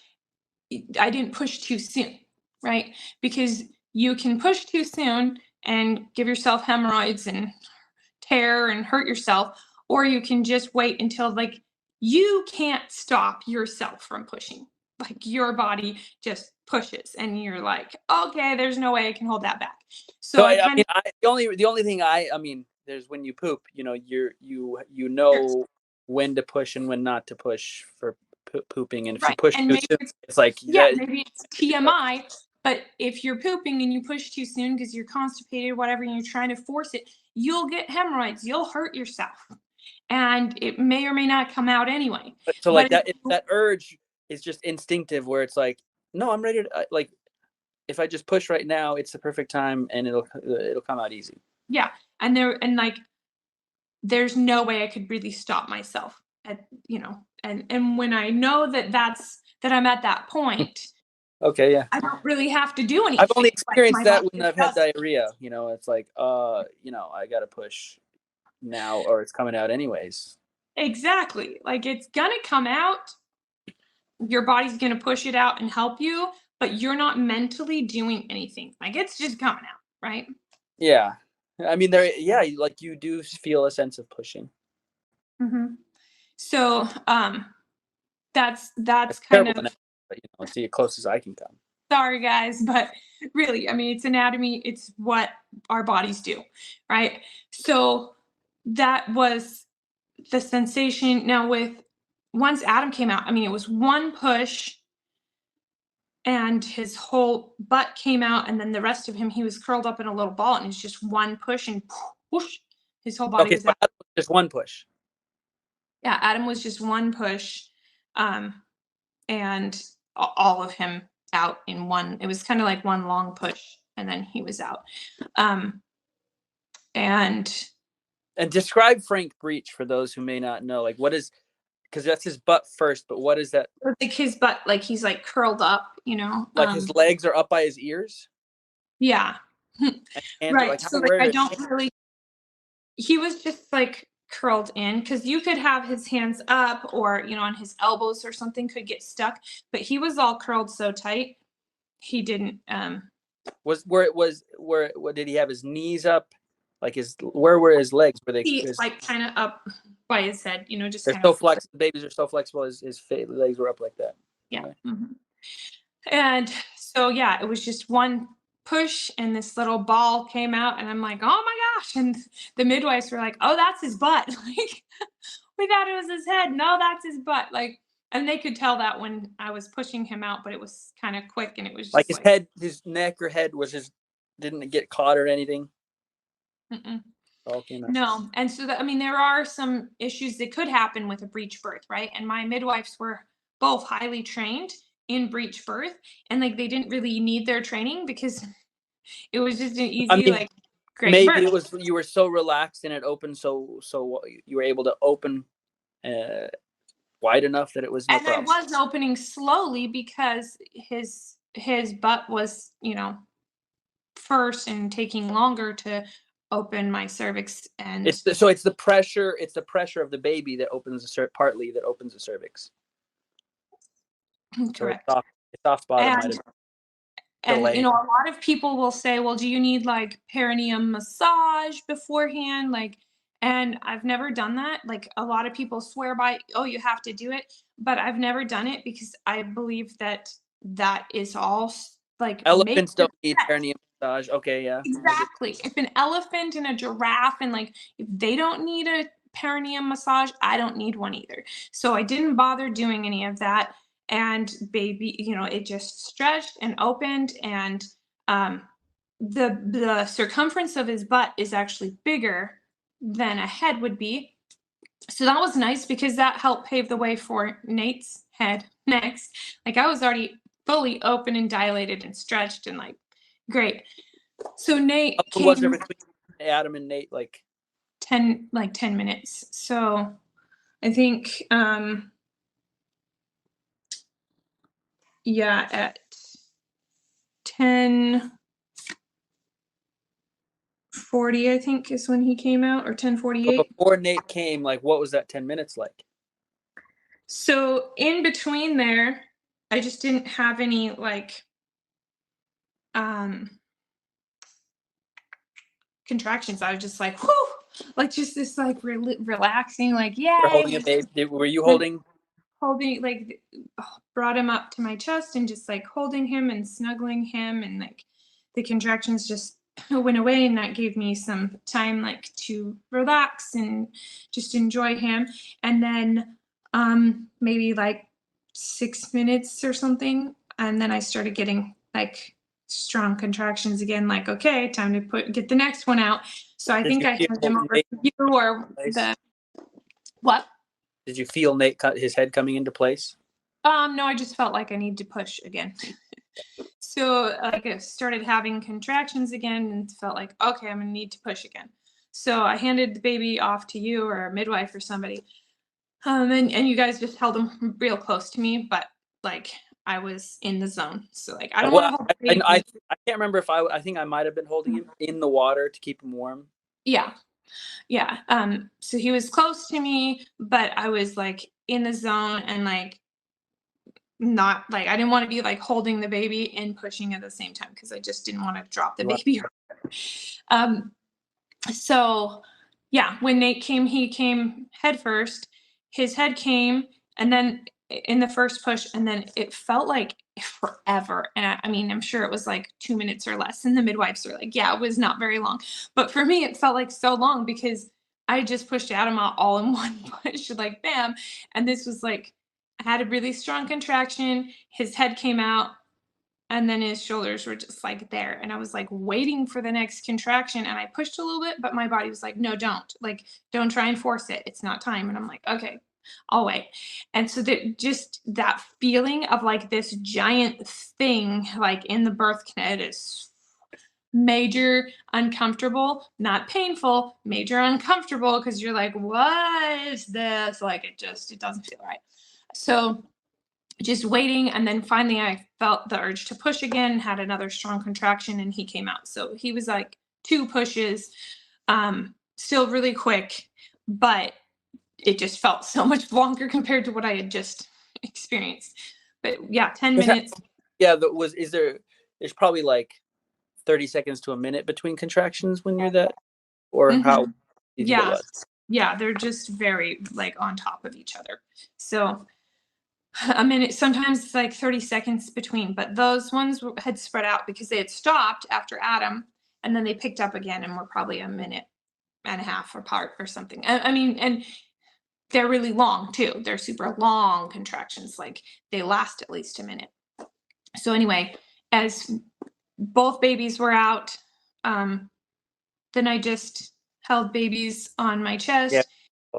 I didn't push too soon, right? Because you can push too soon and give yourself hemorrhoids and tear and hurt yourself, or you can just wait until like you can't stop yourself from pushing. Like your body just pushes and you're like, okay, there's no way I can hold that back. So So I I kind mean, the only thing I mean, there's when you poop, you of know when to push and when not to push for pooping, and if you right. push And too maybe soon, it's it's like yeah, that. maybe it's TMI, but if you're pooping and you push too soon because you're constipated, whatever, and you're trying to force it, you'll get hemorrhoids. You'll hurt yourself. And it may or may not come out anyway. So But like that urge is just instinctive, where it's like, no, I'm ready to like if I just push right now, it's the perfect time, and it'll come out easy. yeah, like there's no way I could really stop myself and when I know that I'm at that point, Okay, yeah. I don't really have to do I've only anything. Like experienced my body that when just I've had does it. diarrhea. It's like, I gotta push now, or it's coming out anyways. Exactly. Like it's gonna come out. Your body's gonna push it out and help you, but you're not mentally doing anything. Like it's just coming out, right? Yeah, I mean, like you do feel a sense of pushing. Mhm. So that's kind terrible of, analogy, but it's the closest I can come. sorry guys, but really, I mean, it's anatomy, it's what our bodies do, right? So that was the sensation. Now with once Adam came out, I mean, it was one push and his whole butt came out, and then the rest of him, he was curled up in a little ball, and it's just one push and whoosh, his whole body Okay, was so out. just one push. Yeah, Adam was just one push, um, and all of him out in one. It was kind of like one long push, and then he was out. Um, and And describe frank breech for those who may not know. Like, what is, because that's his butt first, but what is that? like his butt, like he's like curled up, you know. Like his legs are up by his ears, Yeah. and hands are Right. like, So how, like where I are his don't hands? really, he was just like curled in, because you could have his hands up, or on his elbows or something could get stuck, but he was all curled so tight he didn't. Was where it was where what did he have his knees up? Like where were his legs? Were they He like kind of up by his head, just they're kind so of. flexible, babies are so flexible, his legs were up like that. Yeah. Okay. And so yeah, it was just one push and this little ball came out, and I'm like, oh my gosh. And the midwives were like, oh, that's his butt. Like, we thought it was his head. No, that's his butt. Like, and they could tell that when I was pushing him out, but it was kind of quick, and it was Like just his like, head, his neck or head was just didn't get caught or anything. mm-mm. All came out. No. And so that, I mean, there are some issues that could happen with a breech birth, right? And my midwives were both highly trained in breech birth, and like they didn't really need their training because it was just an I easy, mean, like, great maybe birth. it was you were so relaxed and it opened so you were able to open uh, wide enough that it was no And I problem. was opening slowly because his butt was, first, and taking longer to open my cervix. And So it's the pressure. It's the pressure of the baby that opens partly that opens the cervix. So correct. its soft bottom might And have delayed. a lot of people will say, well, do you need like perineum massage beforehand? Like, and I've never done that. Like, a lot of people swear by, oh, you have to do it, but I've never done it because I believe that that is all like makes Elephants the don't need sex. perineum massage. Okay, yeah. Exactly. If an elephant and a giraffe, and like, if they don't need a perineum massage, I don't need one either. So I didn't bother doing any of that. And baby, it just stretched and opened, and um, the circumference of his butt is actually bigger than a head would be. So that was nice because that helped pave the way for Nate's head next. Like, I was already fully open and dilated and stretched and like great. So Nate How long was there came between Adam and Nate? Like 10 minutes. So I think yeah, at 10:40 I think is when he came out, or 10:48. before Nate came, like what was that 10 minutes like? So in between there, I just didn't have any like um contractions. I was just like, whoo, like just this like relaxing, like, We're yay, holding a just baby. Were you like holding? holding, like, brought him up to my chest and just like holding him and snuggling him, and like the contractions just went away, and that gave me some time like to relax and just enjoy him. And then maybe like 6 minutes or something, and then I started getting like strong contractions again, like, okay, time to get the next one out. So I Did think you I feel handed him over Nate to you, or place? the what. Did you feel Nate cut his head coming into place? No, I just felt like I need to push again. So like I started having contractions again and felt like, okay, I'm gonna need to push again. So I handed the baby off to you or a midwife or somebody. And you guys just held him real close to me, but like I was in the zone. So like I don't want to Well, hold the baby. I can't remember if I think I might have been holding him in the water to keep him warm. Yeah. Yeah. So he was close to me, but I was like in the zone, and like not like, I didn't want to be like holding the baby and pushing at the same time, because I just didn't want to drop the You want- baby. um so yeah, when Nate came, he came head first, his head came, and then in the first push, and then it felt like forever. And I mean, I'm sure it was like 2 minutes or less. And the midwives were like, yeah, it was not very long. But for me, it felt like so long because I just pushed out him all in one push, like bam. And this was like, I had a really strong contraction. His head came out, and then his shoulders were just like there. And I was like waiting for the next contraction. And I pushed a little bit, but my body was like, no, don't. Like, don't try and force it. It's not time. And I'm like, okay, I'll wait. And so that just that feeling of like this giant thing like in the birth canal is major uncomfortable, not painful, major uncomfortable, because you're like, what is this? Like it doesn't feel right. So just waiting, and then finally I felt the urge to push again, had another strong contraction, and he came out. So he was like 2 pushes, still really quick, but it just felt so much longer compared to what I had just experienced. But yeah, 10 minutes. Yeah, there's probably like 30 seconds to a minute between contractions when you're that, or how do you think it was? Yeah, they're just very like on top of each other. So a minute, sometimes it's like 30 seconds between, but those ones had spread out because they had stopped after Adam, and then they picked up again and were probably a minute and a half apart or something. I mean, and they're really long too. They're super long contractions. Like they last at least a minute. So anyway, as both babies were out, then I just held babies on my chest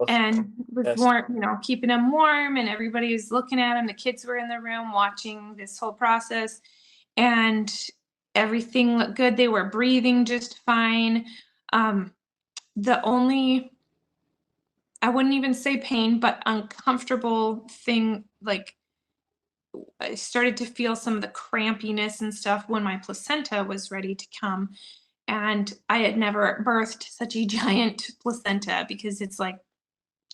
and was warm, keeping them warm, and everybody was looking at them. The kids were in the room watching this whole process, and everything looked good. They were breathing just fine. The only, I wouldn't even say pain, but uncomfortable thing, like I started to feel some of the crampiness and stuff when my placenta was ready to come. And I had never birthed such a giant placenta because it's like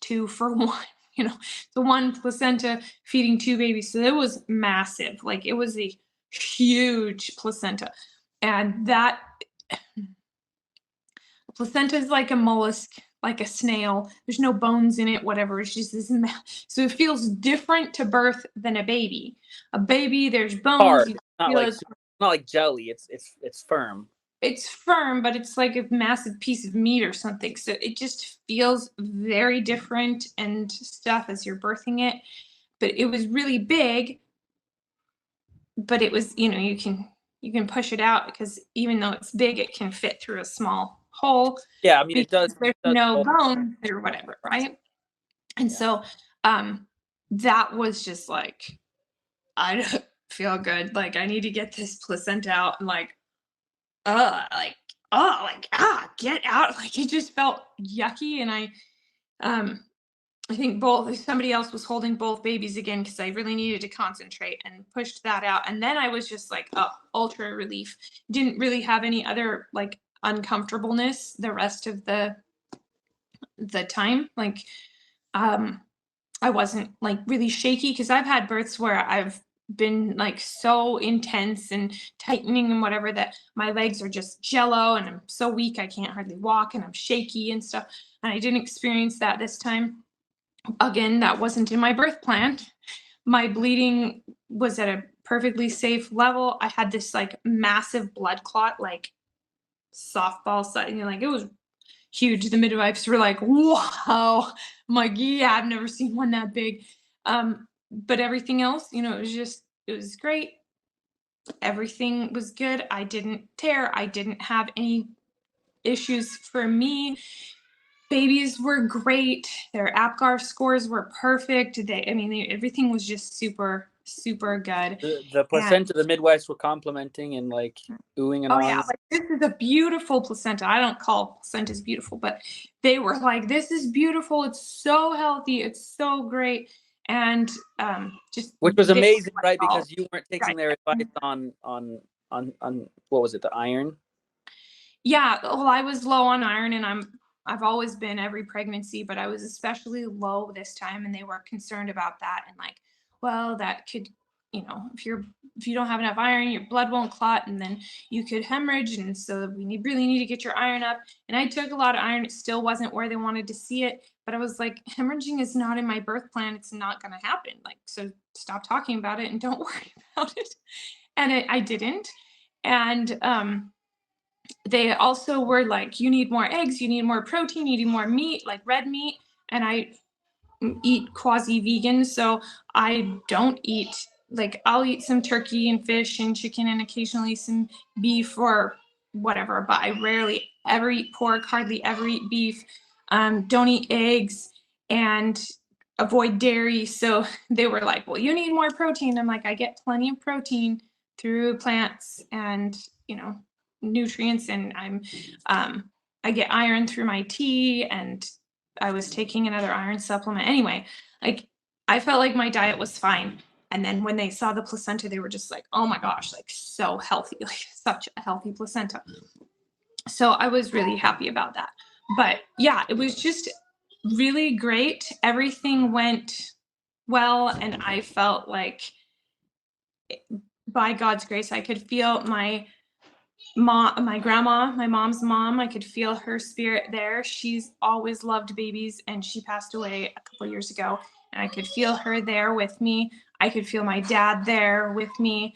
2 for 1, the one placenta feeding 2 babies. So it was massive. Like it was a huge placenta. And that placenta is like a mollusk, like a snail. There's no bones in it, whatever. It's just this. So it feels different to birth than a baby. A baby, there's bones. Hard. It's not like jelly. It's firm. It's firm, but it's like a massive piece of meat or something. So it just feels very different and stuff as you're birthing it. But it was really big. But it was, you can push it out because even though it's big, it can fit through a small hole. Yeah, I mean it does. There's no bones or whatever, right? And so that was just like, I don't feel good. Like I need to get this placenta out, and get out. Like it just felt yucky. And I think somebody else was holding both babies again because I really needed to concentrate, and pushed that out. And then I was just like, ultra relief. Didn't really have any other like uncomfortableness the rest of the time. Like, I wasn't like really shaky because I've had births where I've been like so intense and tightening and whatever that my legs are just jello and I'm so weak I can't hardly walk and I'm shaky and stuff. And I didn't experience that this time. Again, that wasn't in my birth plan. My bleeding was at a perfectly safe level. I had this like massive blood clot, like softball size, like it was huge. The midwives were like, wow. I'm like, yeah, I've never seen one that big. But everything else, it was great. Everything was good. I didn't tear. I didn't have any issues for me. Babies were great. Their APGAR scores were perfect. Everything was just super, super good. The placenta, the midwives were complimenting and like oohing and ahhing. Yeah, like this is a beautiful placenta. I don't call placentas beautiful, but they were like, this is beautiful. It's so healthy. It's so great. And which was amazing, right? Because you weren't taking their advice on what was it, the iron? Yeah, well, I was low on iron, and I've always been every pregnancy, but I was especially low this time, and they were concerned about that. And like, well, that could, if you don't have enough iron, your blood won't clot, and then you could hemorrhage. And so we really need to get your iron up. And I took a lot of iron. It still wasn't where they wanted to see it, But I was like, hemorrhaging is not in my birth plan. It's not going to happen. Like, so stop talking about it and don't worry about it. And I didn't. And they also were like, you need more eggs, you need more protein, you need more meat, like red meat. And I eat quasi vegan, so I don't eat, like, I'll eat some turkey and fish and chicken and occasionally some beef or whatever, but I rarely ever eat pork, hardly ever eat beef, don't eat eggs, and avoid dairy. So they were like, well, you need more protein. I'm like, I get plenty of protein through plants and, you know, nutrients, and I get iron through my tea, and I was taking another iron supplement. Anyway, like, I felt like my diet was fine. And then when they saw the placenta, they were just like, oh my gosh, like, so healthy, like such a healthy placenta. So I was really happy about that. But yeah, it was just really great. Everything went well. And I felt like, by God's grace, I could feel my grandma, my mom's mom, I could feel her spirit there. She's always loved babies, and she passed away a couple years ago, and I could feel her there with me. I could feel my dad there with me.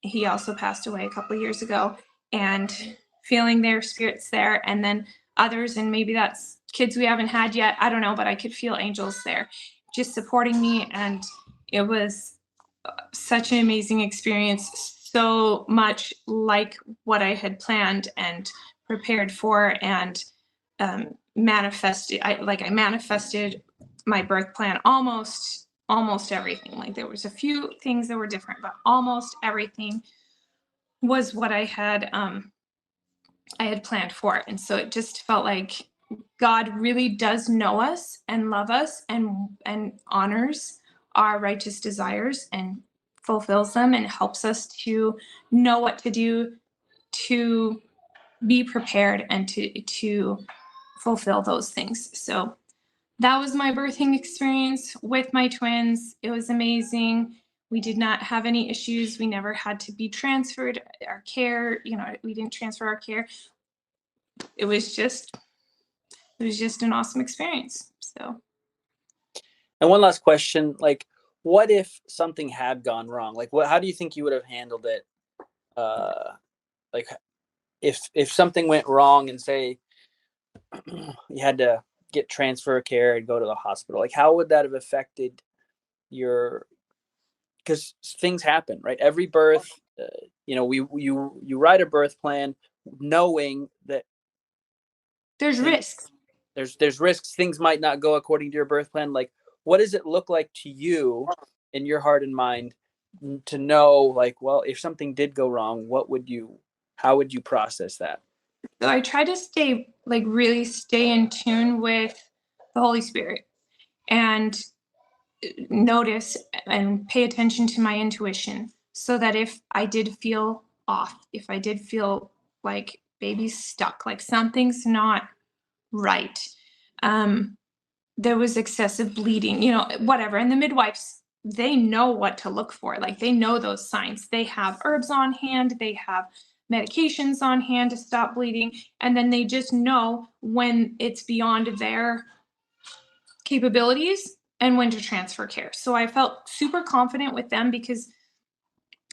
He also passed away a couple years ago, and feeling their spirits there. And then others, and maybe that's kids we haven't had yet, I don't know, but I could feel angels there just supporting me. And it was such an amazing experience, so much like what I had planned and prepared for, and manifested. I manifested my birth plan, almost everything. Like, there was a few things that were different, but almost everything was what I had planned for. And so it just felt like God really does know us and love us, and honors our righteous desires and fulfills them and helps us to know what to do to be prepared and to fulfill those things. So that was my birthing experience with my twins. It was amazing. We did not have any issues. We never had to be transferred our care. You know, we didn't transfer our care. It was just an awesome experience. So. And one last question, like, what if something had gone wrong? Like, how do you think you would have handled it? Like, if something went wrong and say you had to get transfer care and go to the hospital, like, how would that have affected your, because things happen, right? Every birth, you know, you write a birth plan knowing that there's risks. There's risks. Things might not go according to your birth plan. Like, what does it look like to you in your heart and mind to know, like, well, if something did go wrong, how would you process that? So I try to really stay in tune with the Holy Spirit, and notice and pay attention to my intuition, so that if I did feel off, if I did feel like baby's stuck, like something's not right, there was excessive bleeding, you know, whatever. And the midwives, they know what to look for. Like, they know those signs. They have herbs on hand. They have medications on hand to stop bleeding. And then they just know when it's beyond their capabilities and when to transfer care. So I felt super confident with them, because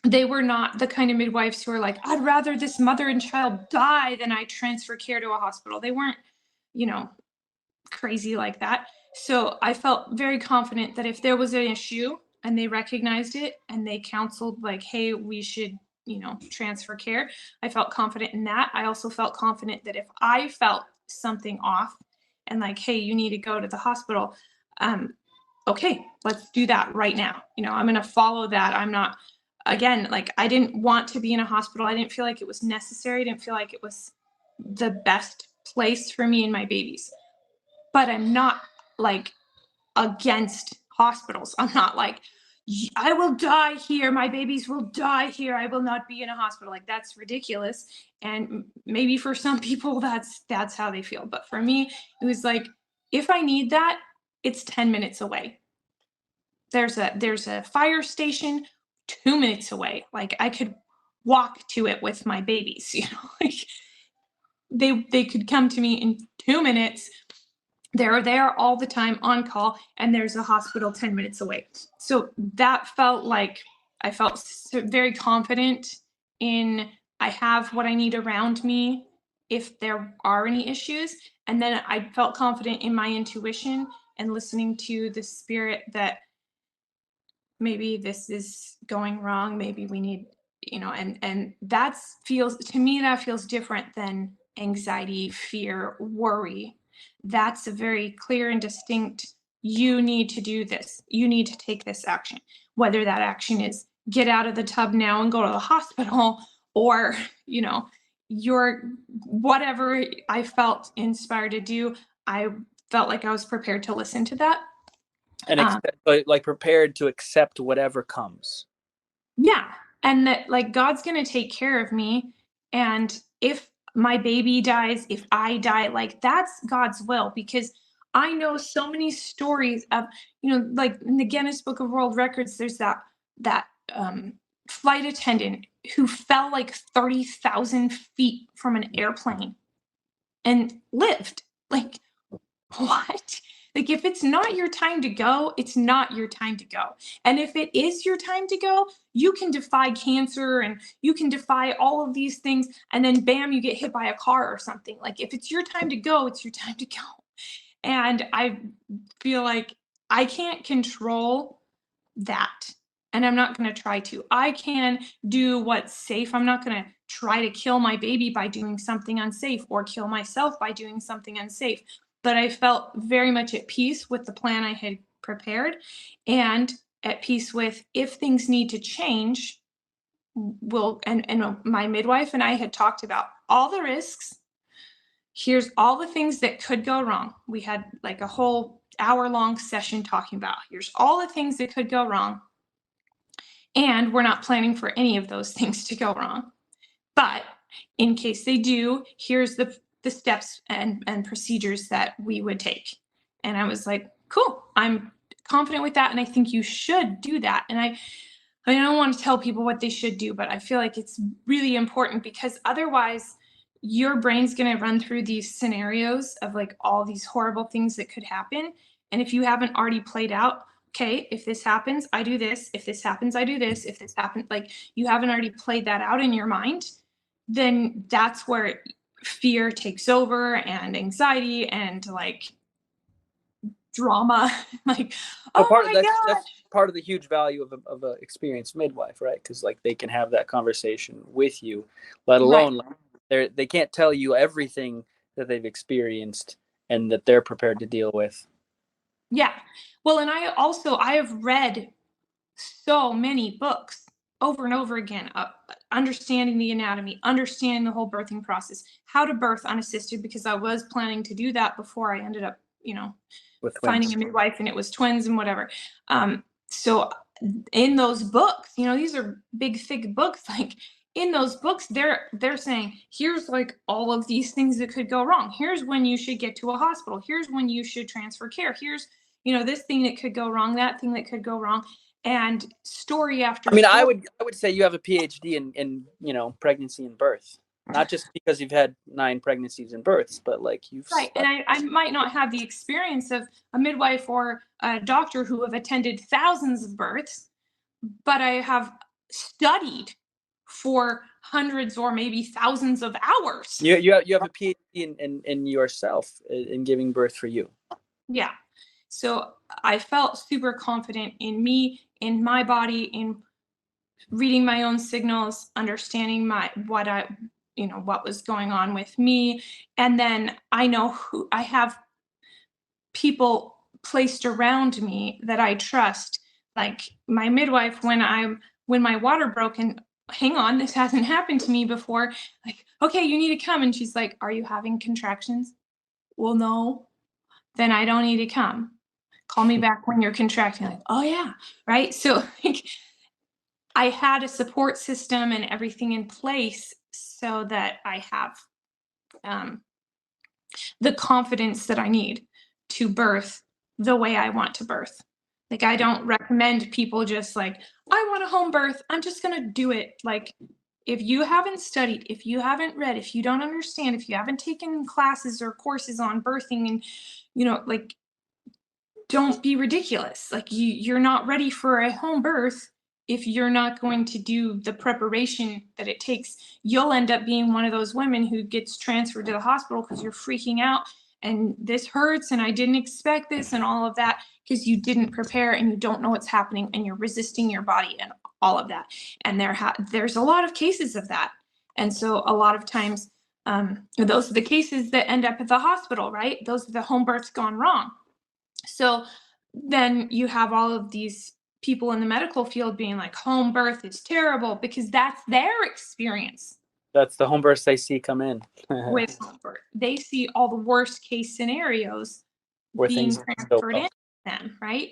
they were not the kind of midwives who are like, I'd rather this mother and child die than I transfer care to a hospital. They weren't, you know, crazy like that. So I felt very confident that if there was an issue and they recognized it and they counseled, like, hey, we should, you know, transfer care, I felt confident in that. I also felt confident that if I felt something off and like, hey, you need to go to the hospital, okay, let's do that right now. You know, I'm going to follow that. I'm not, again, like, I didn't want to be in a hospital. I didn't feel like it was necessary. I didn't feel like it was the best place for me and my babies. But I'm not like against hospitals. I'm not like, I will die here. My babies will die here. I will not be in a hospital. Like, that's ridiculous. And maybe for some people that's how they feel. But for me, it was like, if I need that, it's 10 minutes away. There's a fire station 2 minutes away. Like, I could walk to it with my babies, you know, like they could come to me in 2 minutes. They're there all the time on call, and there's a hospital 10 minutes away. So that felt like I felt very confident in I have what I need around me if there are any issues. And then I felt confident in my intuition and listening to the spirit that maybe this is going wrong, maybe we need, and that's feels to me, that feels different than anxiety, fear, worry. That's a very clear and distinct, you need to do this, you need to take this action, whether that action is get out of the tub now and go to the hospital, or you know your whatever I felt inspired to do. I felt like I was prepared to listen to that. And like prepared to accept whatever comes. Yeah. And that like God's going to take care of me. And if my baby dies, if I die, like that's God's will, because I know so many stories of, like in the Guinness Book of World Records, there's that flight attendant who fell like 30,000 feet from an airplane and lived. Like, what? Like, if it's not your time to go, it's not your time to go. And if it is your time to go, you can defy cancer and you can defy all of these things. And then bam, you get hit by a car or something. Like, if it's your time to go, it's your time to go. And I feel like I can't control that. And I'm not going to try to. I can do what's safe. I'm not going to try to kill my baby by doing something unsafe or kill myself by doing something unsafe. But I felt very much at peace with the plan I had prepared, and at peace with if things need to change, and my midwife and I had talked about all the risks. Here's all the things that could go wrong. We had like a whole hour-long session talking about here's all the things that could go wrong. And we're not planning for any of those things to go wrong. But in case they do, here's the steps and procedures that we would take. And I was like, cool, I'm confident with that. And I think you should do that. And I don't want to tell people what they should do, but I feel like it's really important, because otherwise your brain's going to run through these scenarios of like all these horrible things that could happen. And if you haven't already played out, okay, if this happens, I do this. If this happens, I do this. If this happens, like you haven't already played that out in your mind, then that's where fear takes over, and anxiety and like drama. Like, oh my God. That's part of the huge value of a experienced midwife, right? Because like they can have that conversation with you, let alone they can't tell you everything that they've experienced and that they're prepared to deal with. Yeah. Well, and I have read so many books over and over again, understanding the anatomy, understanding the whole birthing process, how to birth unassisted, because I was planning to do that before I ended up, with finding a midwife, and it was twins and whatever. So in those books, these are big, thick books. Like in those books, they're saying, here's like all of these things that could go wrong. Here's when you should get to a hospital. Here's when you should transfer care. Here's, this thing that could go wrong, that thing that could go wrong. And story after story. I would say you have a PhD in pregnancy and birth, not just because you've had 9 pregnancies and births, but like you've right. And I might not have the experience of a midwife or a doctor who have attended thousands of births, but I have studied for hundreds or maybe thousands of hours. You have a PhD in yourself, in giving birth for you. Yeah. So I felt super confident in me, in my body, in reading my own signals, understanding what was going on with me. And then I know who I have people placed around me that I trust, like my midwife, when my water broke, and hang on, this hasn't happened to me before. Like, okay, you need to come. And she's like, are you having contractions? Well, no. Then I don't need to come. Call me back when you're contracting. Like, oh yeah, right. So like, I had a support system and everything in place so that I have the confidence that I need to birth the way I want to birth. Like, I don't recommend people just like, I want a home birth, I'm just going to do it. Like, if you haven't studied, if you haven't read, if you don't understand, if you haven't taken classes or courses on birthing and, like, don't be ridiculous. Like, you're not ready for a home birth if you're not going to do the preparation that it takes. You'll end up being one of those women who gets transferred to the hospital because you're freaking out and this hurts and I didn't expect this and all of that, because you didn't prepare and you don't know what's happening and you're resisting your body and all of that. And there's a lot of cases of that. And so a lot of times, those are the cases that end up at the hospital, right? Those are the home births gone wrong. So then you have all of these people in the medical field being like, home birth is terrible, because that's their experience. That's the home births they see come in. With home birth. They see all the worst case scenarios Where being things transferred in them, right?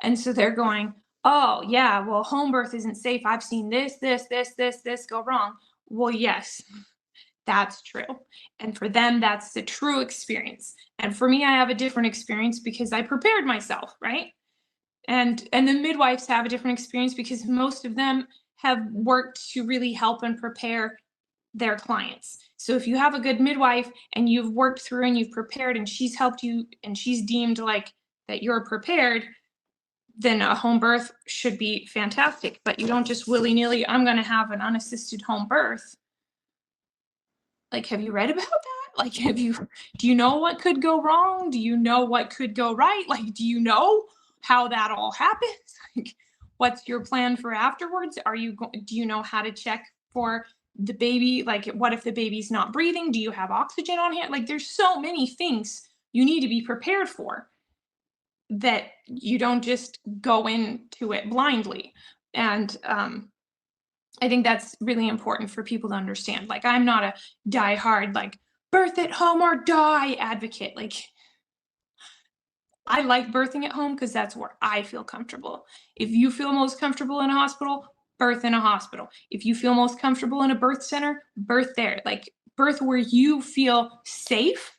And so they're going, oh yeah, well, home birth isn't safe. I've seen this go wrong. Well, yes, that's true. And for them, that's the true experience. And for me, I have a different experience because I prepared myself, right? And the midwives have a different experience because most of them have worked to really help and prepare their clients. So if you have a good midwife and you've worked through and you've prepared and she's helped you and she's deemed like that you're prepared, then a home birth should be fantastic. But you don't just willy-nilly, I'm going to have an unassisted home birth. Like, have you read about that? Like, do you know what could go wrong? Do you know what could go right? Like, do you know how that all happens? Like, what's your plan for afterwards? Do you know how to check for the baby? Like, what if the baby's not breathing? Do you have oxygen on hand? Like, there's so many things you need to be prepared for that you don't just go into it blindly. And I think that's really important for people to understand. Like, I'm not a diehard, like, birth at home or die advocate. Like, I like birthing at home because that's where I feel comfortable. If you feel most comfortable in a hospital, birth in a hospital. If you feel most comfortable in a birth center, birth there. Like, birth where you feel safe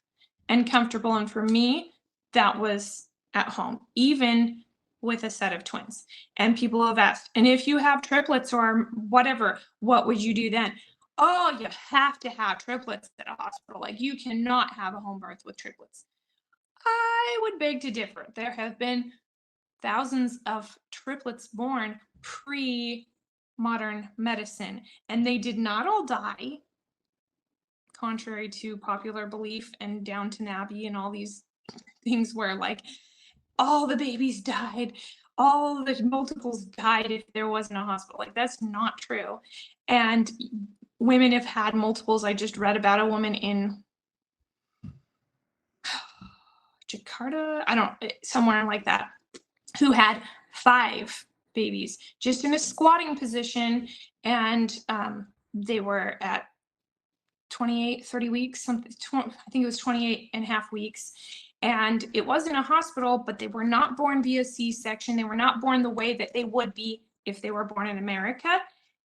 and comfortable. And for me, that was at home, even with a set of twins. And people have asked, and if you have triplets or whatever, what would you do then? Oh, you have to have triplets at a hospital. Like, you cannot have a home birth with triplets. I would beg to differ. There have been thousands of triplets born pre-modern medicine, and they did not all die, contrary to popular belief and Downton Abbey and all these things where, like, all the babies died, all the multiples died if there wasn't a hospital. Like, that's not true. And women have had multiples. I just read about a woman in Jakarta, somewhere like that, who had 5 babies just in a squatting position. And they were at 28, 30 weeks, I think it was 28 and a half weeks. And it wasn't a hospital, but they were not born via C-section. They were not born the way that they would be if they were born in America.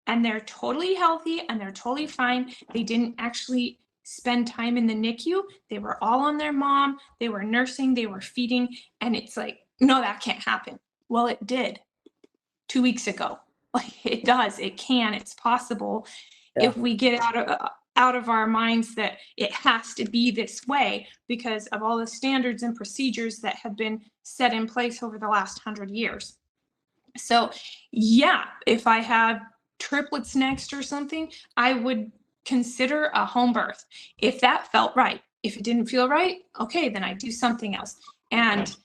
And they're totally healthy and they're totally fine. They didn't actually spend time in the NICU. They were all on their mom. They were nursing, they were feeding. And it's like, no, that can't happen. Well, it did 2 weeks ago. Like, it does, it can, it's possible. Yeah. If we get out of our minds that it has to be this way because of all the standards and procedures that have been set in place over the last 100 years. So yeah, if I had triplets next or something, I would consider a home birth if that felt right. If it didn't feel right, okay, then I do something else. And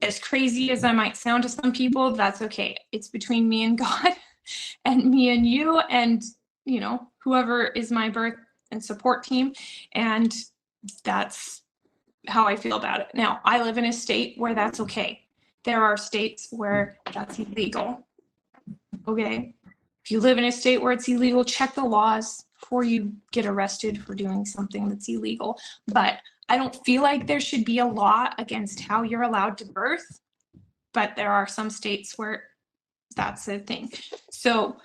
as crazy as I might sound to some people, that's okay. It's between me and God and me and you and, whoever is my birth and support team. And that's how I feel about it. Now, I live in a state where that's okay. There are states where that's illegal. Okay. If you live in a state where it's illegal, check the laws before you get arrested for doing something that's illegal. But I don't feel like there should be a law against how you're allowed to birth, but there are some states where that's a thing. So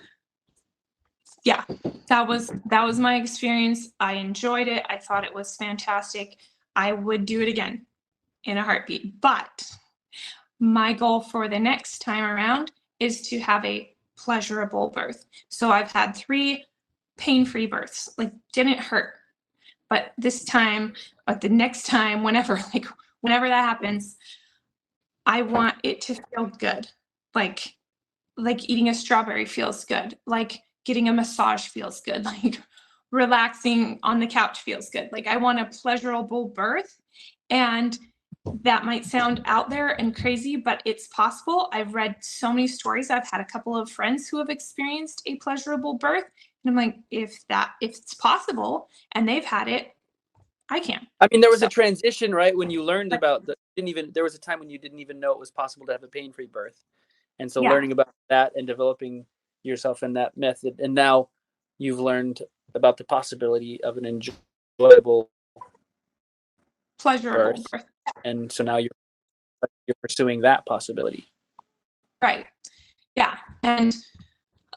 yeah, that was my experience. I enjoyed it. I thought it was fantastic. I would do it again in a heartbeat. But my goal for the next time around is to have a pleasurable birth. So I've had 3 pain-free births, like didn't hurt. But this time, like the next time, whenever that happens, I want it to feel good. Like eating a strawberry feels good. Like getting a massage feels good. Like relaxing on the couch feels good. Like I want a pleasurable birth. And that might sound out there and crazy, but it's possible. I've read so many stories. I've had a couple of friends who have experienced a pleasurable birth. And I'm like, if it's possible and they've had it, I can. I mean, there was a transition, right? When you learned about there was a time when you didn't even know it was possible to have a pain-free birth. And so learning about that and developing yourself in that method. And now you've learned about the possibility of an enjoyable, pleasurable birth. And so now you're pursuing that possibility. Right. Yeah. And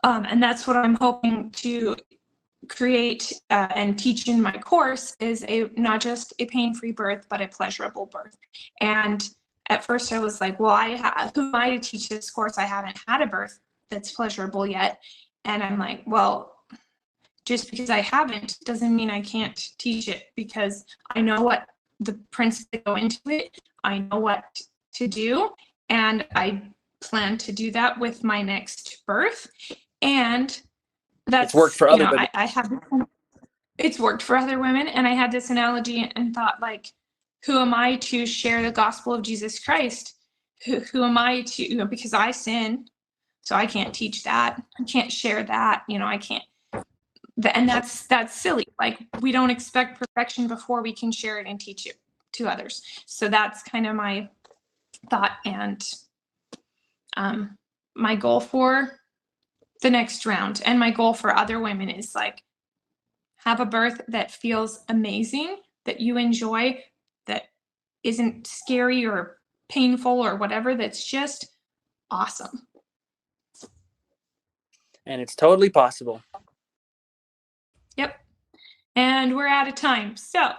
that's what I'm hoping to create and teach in my course is not just a pain-free birth, but a pleasurable birth. And at first I was like, well, who am I to teach this course? I haven't had a birth that's pleasurable yet. And I'm like, well, just because I haven't doesn't mean I can't teach it, because I know what the principles that go into it. I know what to do. And I plan to do that with my next birth. And that's, it's worked for other women. It's worked for other women. And I had this analogy and thought, like, who am I to share the gospel of Jesus Christ? Who am I to, because I sin, so I can't teach that. I can't share that. I can't. And that's silly. Like, we don't expect perfection before we can share it and teach it to others. So that's kind of my thought and my goal for the next round. And my goal for other women is like, have a birth that feels amazing, that you enjoy, that isn't scary or painful or whatever, that's just awesome. And it's totally possible. Yep. And we're out of time. So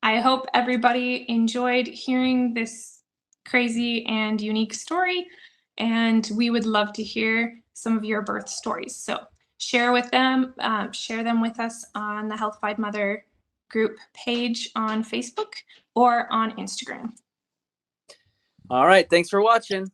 I hope everybody enjoyed hearing this crazy and unique story. And we would love to hear some of your birth stories. So share them with us on the Healthified Mother group page on Facebook or on Instagram. All right. Thanks for watching.